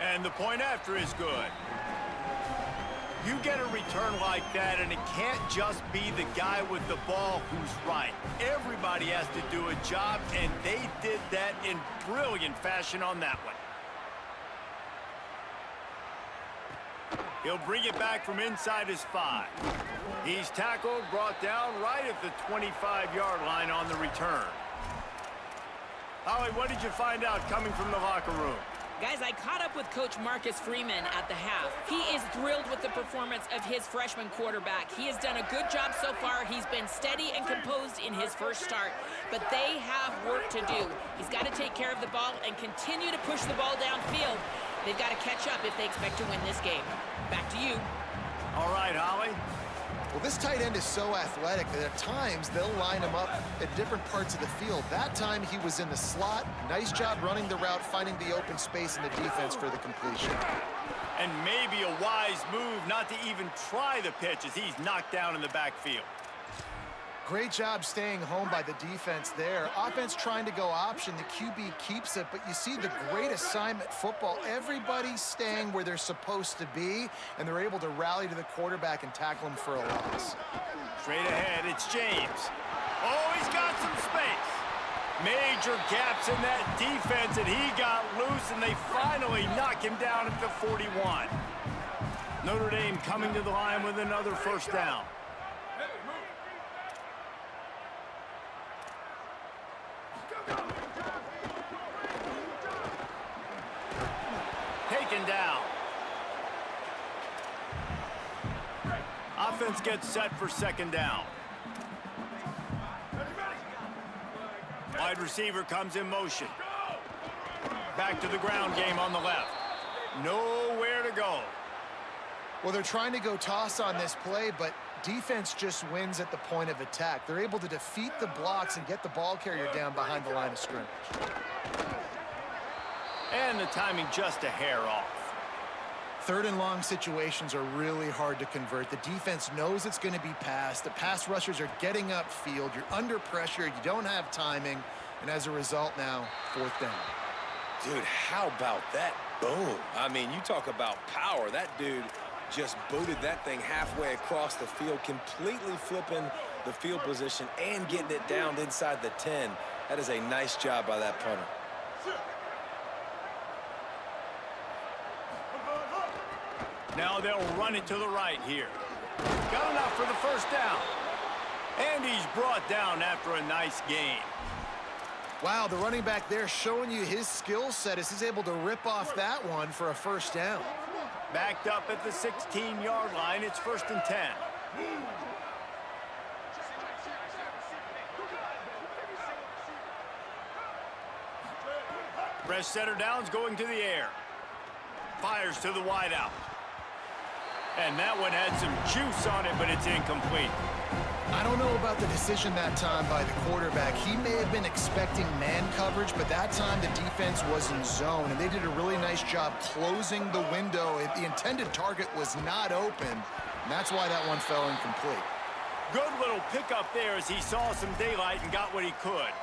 And the point after is good. You get a return like that, and it can't just be the guy with the ball who's right. Everybody has to do a job, and they did that in brilliant fashion on that one. He'll bring it back from inside his 5. He's tackled, brought down right at the 25-yard line on the return. Holly, what did you find out coming from the locker room? Guys, I caught up with Coach Marcus Freeman at the half. He is thrilled with the performance of his freshman quarterback. He has done a good job so far. He's been steady and composed in his first start, but they have work to do. He's got to take care of the ball and continue to push the ball downfield. They've got to catch up if they expect to win this game. Back to you. All right, Holly. Well, this tight end is so athletic that at times they'll line him up at different parts of the field. That time he was in the slot. Nice job running the route, finding the open space in the defense for the completion. And maybe a wise move not to even try the pitch as he's knocked down in the backfield. Great job staying home by the defense there. Offense trying to go option. The QB keeps it, but you see the great assignment football. Everybody's staying where they're supposed to be, and they're able to rally to the quarterback and tackle him for a loss. Straight ahead, it's James. Oh, he's got some space. Major gaps in that defense, and he got loose, and they finally knock him down at the 41. Notre Dame coming to the line with another first down. Taken down. Offense gets set for second down. Wide receiver comes in motion. Back to the ground game on the left. Nowhere to go. Well, they're trying to go toss on this play, but defense just wins at the point of attack. They're able to defeat the blocks and get the ball carrier down behind the line of scrimmage. And the timing just a hair off. Third and long situations are really hard to convert. The defense knows it's going to be passed. The pass rushers are getting upfield. You're under pressure. You don't have timing. And as a result now, fourth down. Dude, how about that boom? I mean, you talk about power. That dude just booted that thing halfway across the field, completely flipping the field position and getting it down inside the 10. That is a nice job by that punter. Now they'll run it to the right here. Got enough for the first down. And he's brought down after a nice gain. Wow, the running back there showing you his skill set as he's able to rip off that one for a first down. Backed up at the 16-yard line. It's 1st and 10. Fresh setter downs going to the air. Fires to the wideout. And that one had some juice on it, but it's incomplete. I don't know about the decision that time by the quarterback. He may have been expecting man coverage, but that time the defense was in zone, and they did a really nice job closing the window. The intended target was not open, and that's why that one fell incomplete. Good little pickup there as he saw some daylight and got what he could.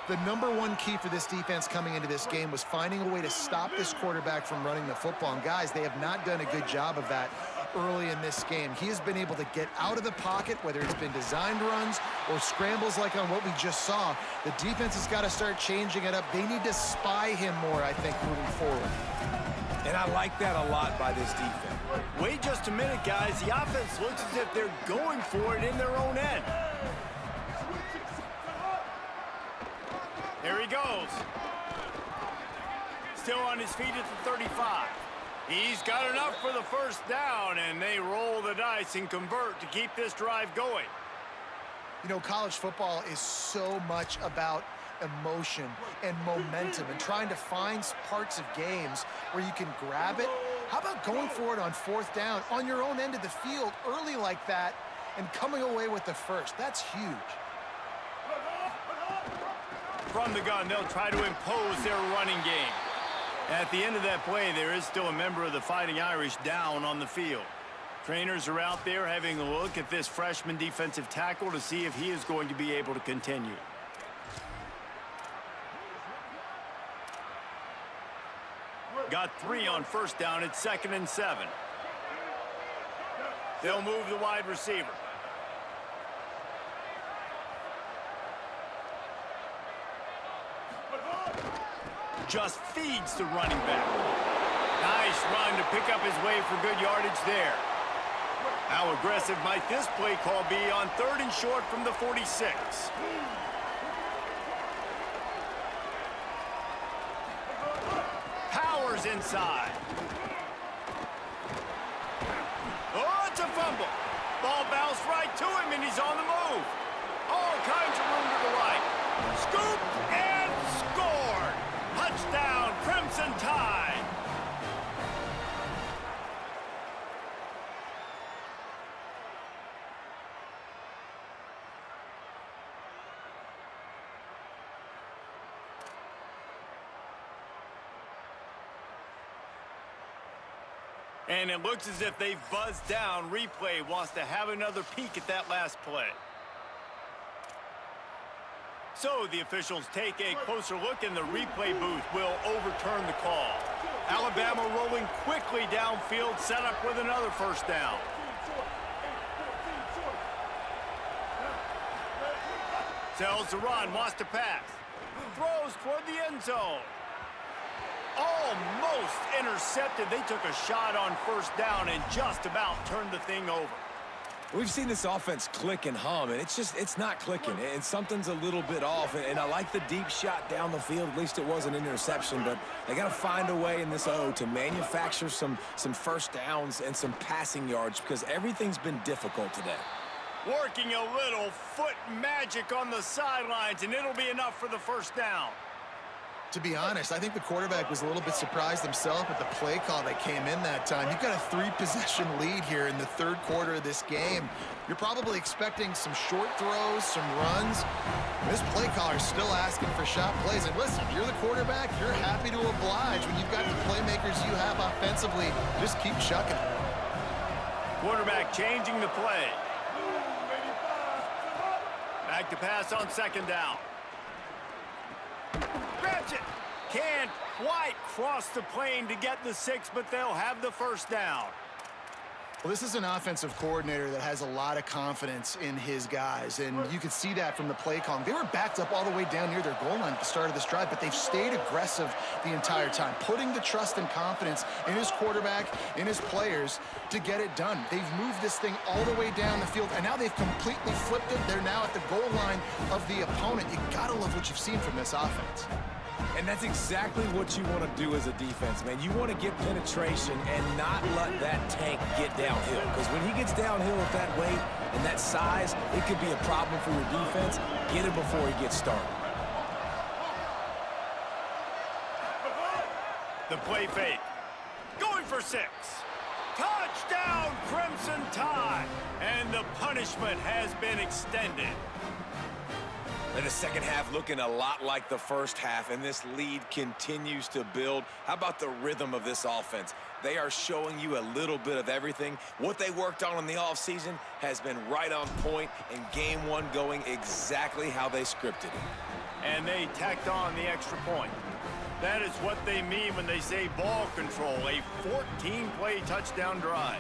The number one key for this defense coming into this game was finding a way to stop this quarterback from running the football. And guys, they have not done a good job of that early in this game. He has been able to get out of the pocket, whether it's been designed runs or scrambles like on what we just saw. The defense has got to start changing it up. They need to spy him more, I think, moving forward. And I like that a lot by this defense. Wait just a minute, guys. The offense looks as if they're going for it in their own end. Here he goes. Still on his feet at the 35. He's got enough for the first down, and they roll the dice and convert to keep this drive going. You know, college football is so much about emotion and momentum and trying to find parts of games where you can grab it. How about going for it on fourth down on your own end of the field early like that and coming away with the first? That's huge. From the gun, they'll try to impose their running game. At the end of that play, there is still a member of the Fighting Irish down on the field. Trainers are out there having a look at this freshman defensive tackle to see if he is going to be able to continue. Got 3 on first down. It's 2nd and 7. They'll move the wide receiver. Just feeds the running back. Nice run to pick up his way for good yardage there. How aggressive might this play call be on 3rd and short from the 46? Powers inside. Oh, it's a fumble. Ball bounced right to him, and he's on the move. All kinds of room to the right. Scooped and scored. Touchdown, Crimson Tide. And it looks as if they've buzzed down. Replay wants to have another peek at that last play. So the officials take a closer look, and the replay booth will overturn the call. Alabama rolling quickly downfield, set up with another first down. Tells the run, wants to pass. Throws toward the end zone. Almost intercepted. They took a shot on first down and just about turned the thing over. We've seen this offense click and hum, and it's not clicking, and something's a little bit off. And I like the deep shot down the field. At least it wasn't an interception, but they got to find a way in this O to manufacture some first downs and some passing yards, because everything's been difficult today. Working a little foot magic on the sidelines, and it'll be enough for the first down. To be honest, I think the quarterback was a little bit surprised himself at the play call that came in that time. You've got a 3-possession lead here in the third quarter of this game. You're probably expecting some short throws, some runs. This play caller's still asking for shot plays. And listen, if you're the quarterback, you're happy to oblige when you've got the playmakers you have offensively. Just keep chucking it. Quarterback changing the play. Back to pass on second down. Grabs it. Can't quite cross the plane to get the 6, but they'll have the first down. Well, this is an offensive coordinator that has a lot of confidence in his guys, and you could see that from the play calling. They were backed up all the way down near their goal line at the start of this drive, but they've stayed aggressive the entire time, putting the trust and confidence in his quarterback, in his players, to get it done. They've moved this thing all the way down the field, and now they've completely flipped it. They're now at the goal line of the opponent. You gotta love what you've seen from this offense. And that's exactly what you want to do as a defense, man. You want to get penetration and not let that tank get downhill. Because when he gets downhill with that weight and that size, it could be a problem for your defense. Get him before he gets started. The play fake. Going for 6. Touchdown, Crimson Tide. And the punishment has been extended. And the second half looking a lot like the first half, and this lead continues to build. How about the rhythm of this offense? They are showing you a little bit of everything. What they worked on in the offseason has been right on point, and game one going exactly how they scripted it. And they tacked on the extra point. That is what they mean when they say ball control, a 14-play touchdown drive.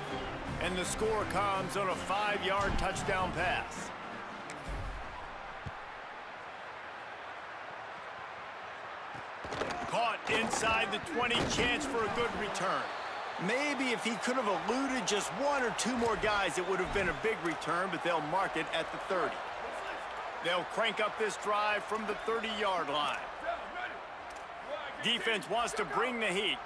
And the score comes on a 5-yard touchdown pass. Caught inside the 20, chance for a good return. Maybe if he could have eluded just one or two more guys, it would have been a big return, but they'll mark it at the 30. They'll crank up this drive from the 30-yard line. Defense wants to bring the heat.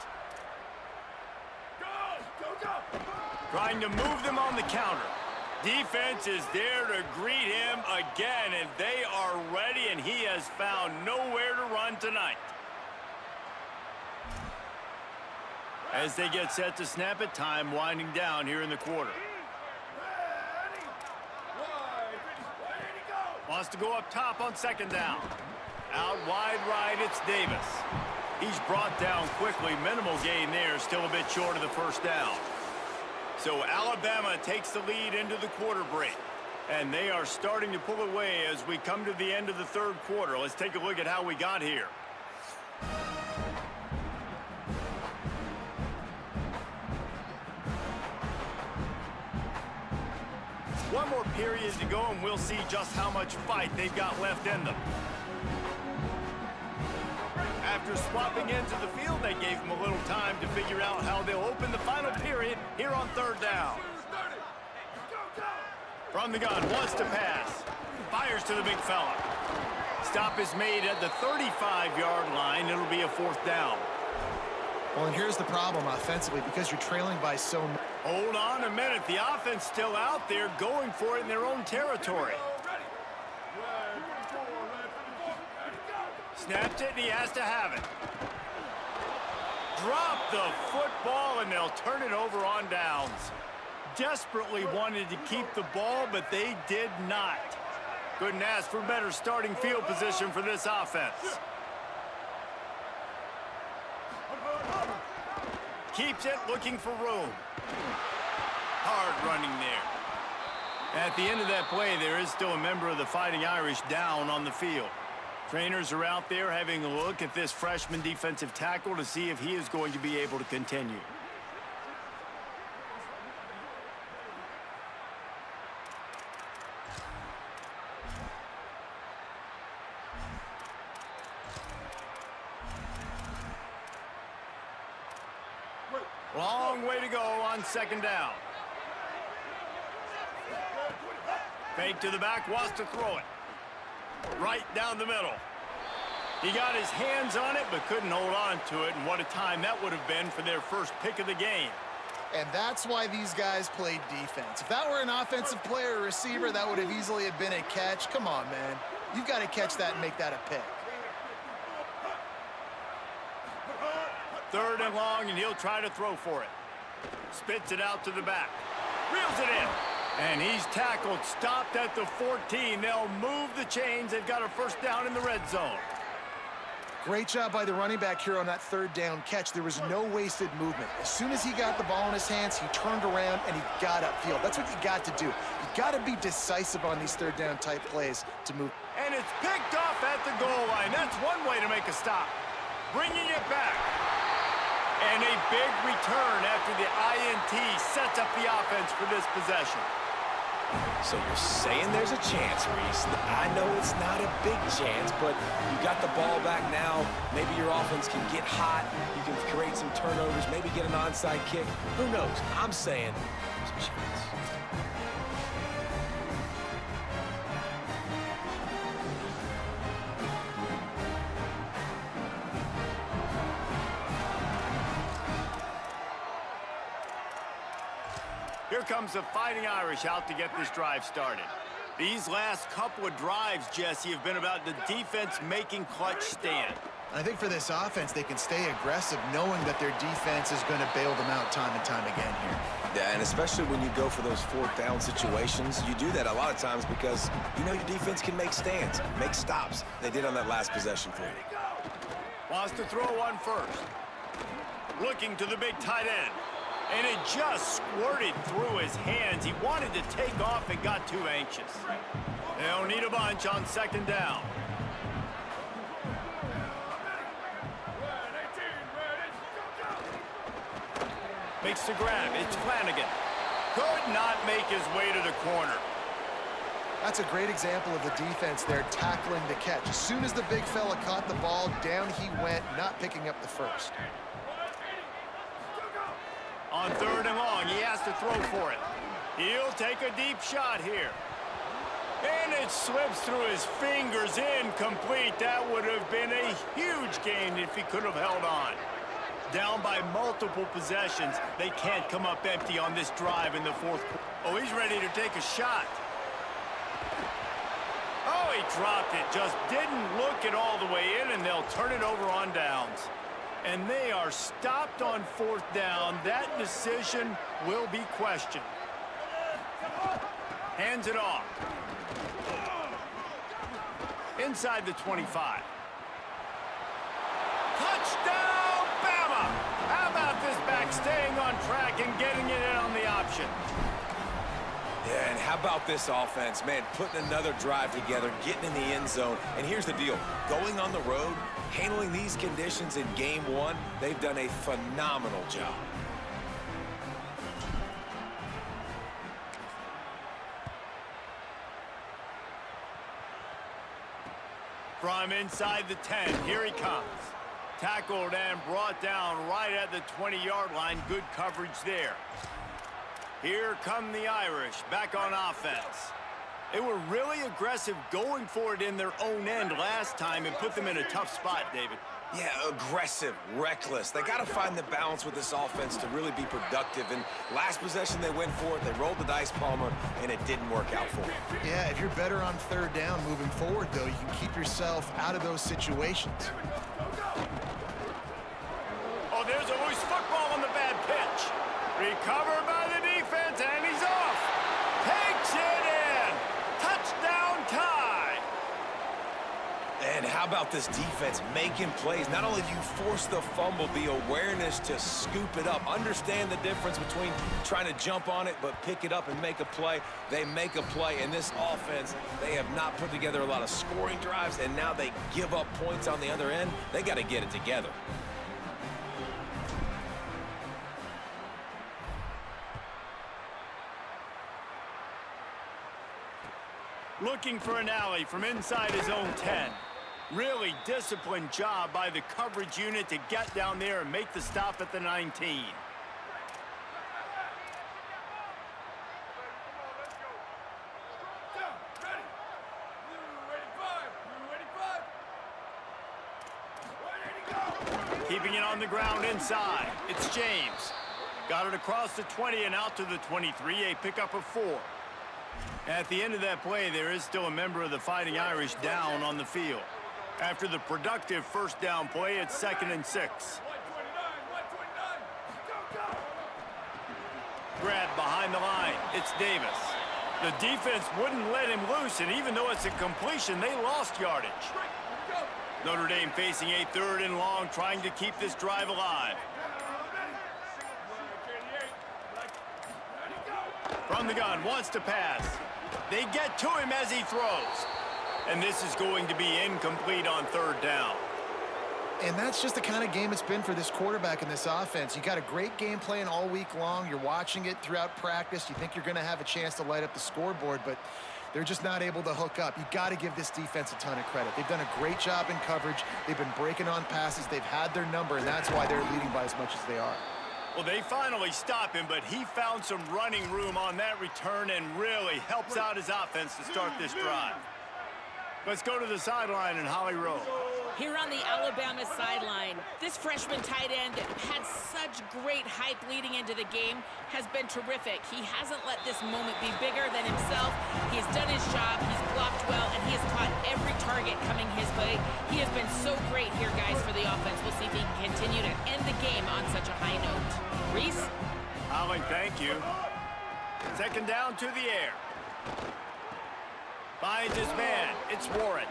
Trying to move them on the counter. Defense is there to greet him again, and they are ready, and he has found nowhere to run tonight. As they get set to snap it, time winding down here in the quarter. Wants to go up top on second down. Out wide right, it's Davis. He's brought down quickly. Minimal gain there, still a bit short of the first down. So Alabama takes the lead into the quarter break. And they are starting to pull away as we come to the end of the third quarter. Let's take a look at how we got here. One more period to go, and we'll see just how much fight they've got left in them. After swapping into the field, they gave them a little time to figure out how they'll open the final period here on third down. From the gun, wants to pass. Fires to the big fella. Stop is made at the 35-yard line. It'll be a fourth down. Well, and here's the problem offensively, because you're trailing by so much. Hold on a minute. The offense still out there going for it in their own territory. Snapped it, and he has to have it. Drop the football, and they'll turn it over on downs. Desperately wanted to keep the ball, but they did not. Couldn't ask for better starting field position for this offense. Keeps it, looking for room. Hard running there. At the end of that play, there is still a member of the Fighting Irish down on the field. Trainers are out there having a look at this freshman defensive tackle to see if he is going to be able to continue. Long way to go on second down. Fake to the back, wants to throw it. Right down the middle. He got his hands on it, but couldn't hold on to it, and what a time that would have been for their first pick of the game. And that's why these guys played defense. If that were an offensive player or receiver, that would have easily have been a catch. Come on, man. You've got to catch that and make that a pick. Third and long, and he'll try to throw for it. Spits it out to the back. Reels it in. And he's tackled, stopped at the 14. They'll move the chains. They've got a first down in the red zone. Great job by the running back here on that third down catch. There was no wasted movement. As soon as he got the ball in his hands, he turned around and he got upfield. That's what you got to do. You got to be decisive on these third down type plays to move. And it's picked off at the goal line. That's one way to make a stop. Bringing it back. And a big return after the INT sets up the offense for this possession. So you're saying there's a chance, Reese. I know it's not a big chance, but you got the ball back now. Maybe your offense can get hot. You can create some turnovers, maybe get an onside kick. Who knows? I'm saying there's a chance. Here comes the Fighting Irish out to get this drive started. These last couple of drives, Jesse, have been about the defense making clutch stand. I think for this offense, they can stay aggressive knowing that their defense is going to bail them out time and time again here. Yeah, and especially when you go for those fourth down situations, you do that a lot of times because you know your defense can make stands, make stops. They did on that last possession for you. Wants to throw one first. Looking to the big tight end. And it just squirted through his hands. He wanted to take off and got too anxious. They'll need a bunch on second down. Makes the grab. It's Flanagan. Could not make his way to the corner. That's a great example of the defense there tackling the catch. As soon as the big fella caught the ball, down he went, not picking up the first. On third and long, he has to throw for it. He'll take a deep shot here. And it slips through his fingers, incomplete. That would have been a huge gain if he could have held on. Down by multiple possessions. They can't come up empty on this drive in the fourth quarter. Oh, he's ready to take a shot. Oh, he dropped it. Just didn't look it all the way in, and they'll turn it over on downs. And they are stopped on fourth down. That decision will be questioned. Hands it off. Inside the 25. Touchdown, Bama! How about this back staying on track and getting it in on the option? Yeah, and how about this offense? Man, putting another drive together, getting in the end zone. And here's the deal. Going on the road, handling these conditions in game one, they've done a phenomenal job. From inside the 10, here he comes. Tackled and brought down right at the 20-yard line. Good coverage there. Here come the Irish back on offense. They were really aggressive going for it in their own end last time and put them in a tough spot, David. Yeah, aggressive, reckless. They got to find the balance with this offense to really be productive. And last possession they went for it, they rolled the dice, Palmer, and it didn't work out for them. Yeah, if you're better on third down moving forward, though, you can keep yourself out of those situations. Oh, there's a loose football on the bad pitch. Recovered by the defense, and he's off. Takes it in. Touchdown tie. And how about this defense making plays? Not only do you force the fumble, the awareness to scoop it up. Understand the difference between trying to jump on it, but pick it up and make a play. They make a play. In this offense, they have not put together a lot of scoring drives, and now they give up points on the other end. They got to get it together. Looking for an alley from inside his own 10. Really disciplined job by the coverage unit to get down there and make the stop at the 19. Keeping it on the ground inside. It's James. Got it across the 20 and out to the 23. A pickup of 4. At the end of that play, there is still a member of the Fighting Irish down on the field. After the productive first down play, it's 2nd and 6. Grab behind the line. It's Davis. The defense wouldn't let him loose, and even though it's a completion, they lost yardage. Notre Dame facing a 3rd and long, trying to keep this drive alive. From the gun, wants to pass. They get to him as he throws. And this is going to be incomplete on 3rd down. And that's just the kind of game it's been for this quarterback in this offense. You got a great game plan all week long. You're watching it throughout practice. You think you're going to have a chance to light up the scoreboard, but they're just not able to hook up. You got to give this defense a ton of credit. They've done a great job in coverage. They've been breaking on passes. They've had their number, and that's why they're leading by as much as they are. Well, they finally stop him, but he found some running room on that return and really helps out his offense to start this drive. Let's go to the sideline in Holly Rowe. Here on the Alabama sideline, this This freshman tight end that had such great hype leading into the game has been terrific. He hasn't let this moment be bigger than himself. He's done his job, he's blocked well, and he has caught every target coming his way. He has been so great here, guys, for the offense. We'll see if he can continue to end the game on such a high note. Reese? Holly, thank you. Second down to the air. Finds his man. It's Warren.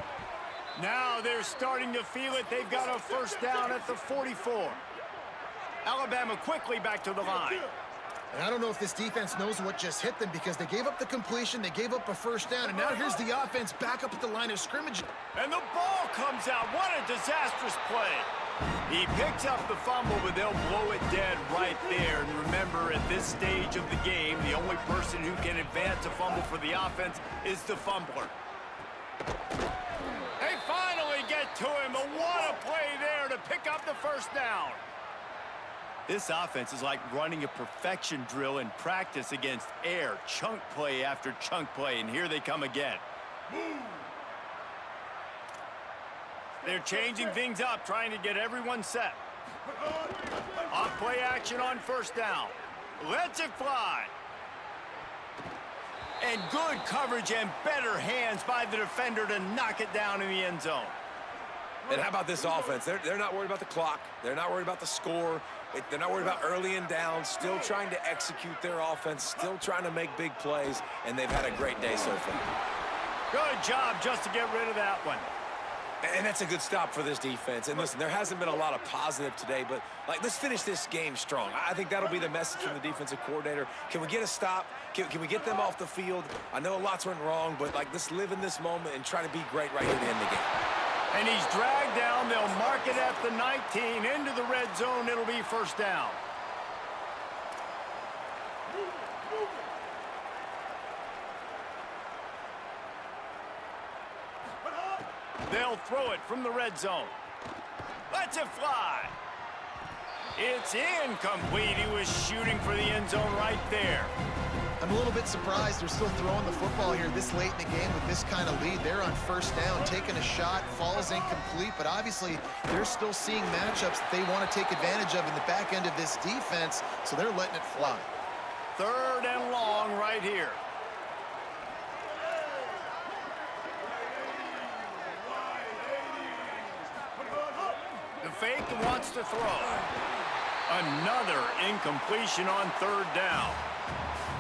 Now they're starting to feel it. They've got a first down at the 44. Alabama quickly back to the line. And I don't know if this defense knows what just hit them because they gave up the completion, they gave up a first down, and now here's the offense back up at the line of scrimmage. And the ball comes out. What a disastrous play. He picks up the fumble, but they'll blow it dead right there. And remember, at this stage of the game, the only person who can advance a fumble for the offense is the fumbler. They finally get to him, but what a play there to pick up the first down. This offense is like running a perfection drill in practice against air. Chunk play after chunk play, and here they come again. They're changing things up, trying to get everyone set. Off play action on first down. Lets it fly. And good coverage and better hands by the defender to knock it down in the end zone. And how about this offense? They're not worried about the clock. They're not worried about the score. They're not worried about early and down. Still trying to execute their offense. Still trying to make big plays. And they've had a great day so far. Good job just to get rid of that one. And that's a good stop for this defense. And listen, there hasn't been a lot of positive today, but let's finish this game strong. I think that'll be the message from the defensive coordinator. Can we get a stop? Can we get them off the field? I know lots went wrong, but let's live in this moment and try to be great right here to end the game. And he's dragged down. They'll mark it at the 19. Into the red zone. It'll be first down. They'll throw it from the red zone. Lets it fly. It's incomplete. He was shooting for the end zone right there. I'm a little bit surprised they're still throwing the football here this late in the game with this kind of lead. They're on first down, taking a shot, falls incomplete, but obviously they're still seeing matchups that they want to take advantage of in the back end of this defense, so they're letting it fly. Third and long right here. The fake wants to throw. Another incompletion on third down.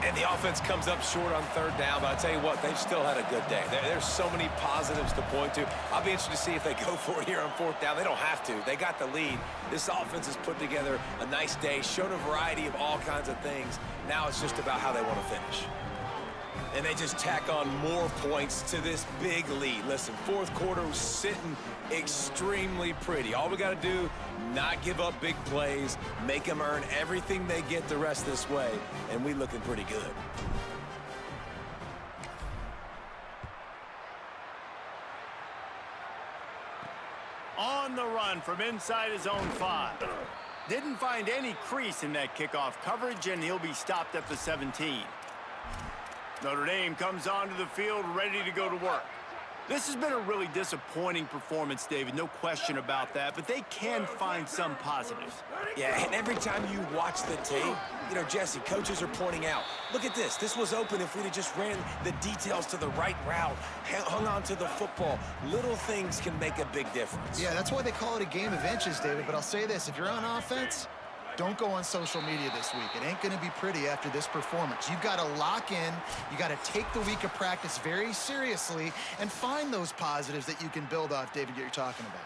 And the offense comes up short on third down, but I tell you what, they've still had a good day. There's so many positives to point to. I'll be interested to see if they go for it here on fourth down. They don't have to. They got the lead. This offense has put together a nice day, showed a variety of all kinds of things. Now it's just about how they want to finish. And they just tack on more points to this big lead. Listen, fourth quarter was sitting extremely pretty. All we got to do, not give up big plays, make them earn everything they get the rest this way, and we looking pretty good. On the run from inside his own 5. Didn't find any crease in that kickoff coverage, and he'll be stopped at the 17. Notre Dame comes onto the field ready to go to work. This has been a really disappointing performance, David, no question about that, but they can find some positives. Yeah, and every time you watch the tape, Jesse, coaches are pointing out, look at this. This was open if we'd have just ran the details to the right route, hung on to the football. Little things can make a big difference. Yeah, that's why they call it a game of inches, David, but I'll say this. If you're on offense, don't go on social media this week. It ain't going to be pretty after this performance. You've got to lock in. You got to take the week of practice very seriously and find those positives that you can build off, David, that you're talking about.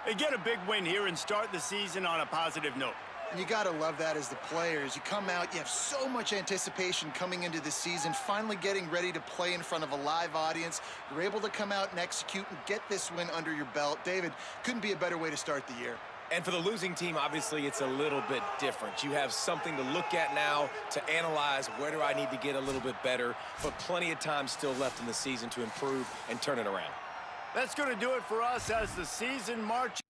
They get a big win here and start the season on a positive note. You got to love that as the players. You come out, you have so much anticipation coming into the season, finally getting ready to play in front of a live audience. You're able to come out and execute and get this win under your belt. David, couldn't be a better way to start the year. And for the losing team, obviously, it's a little bit different. You have something to look at now to analyze where do I need to get a little bit better, but plenty of time still left in the season to improve and turn it around. That's going to do it for us as the season marches.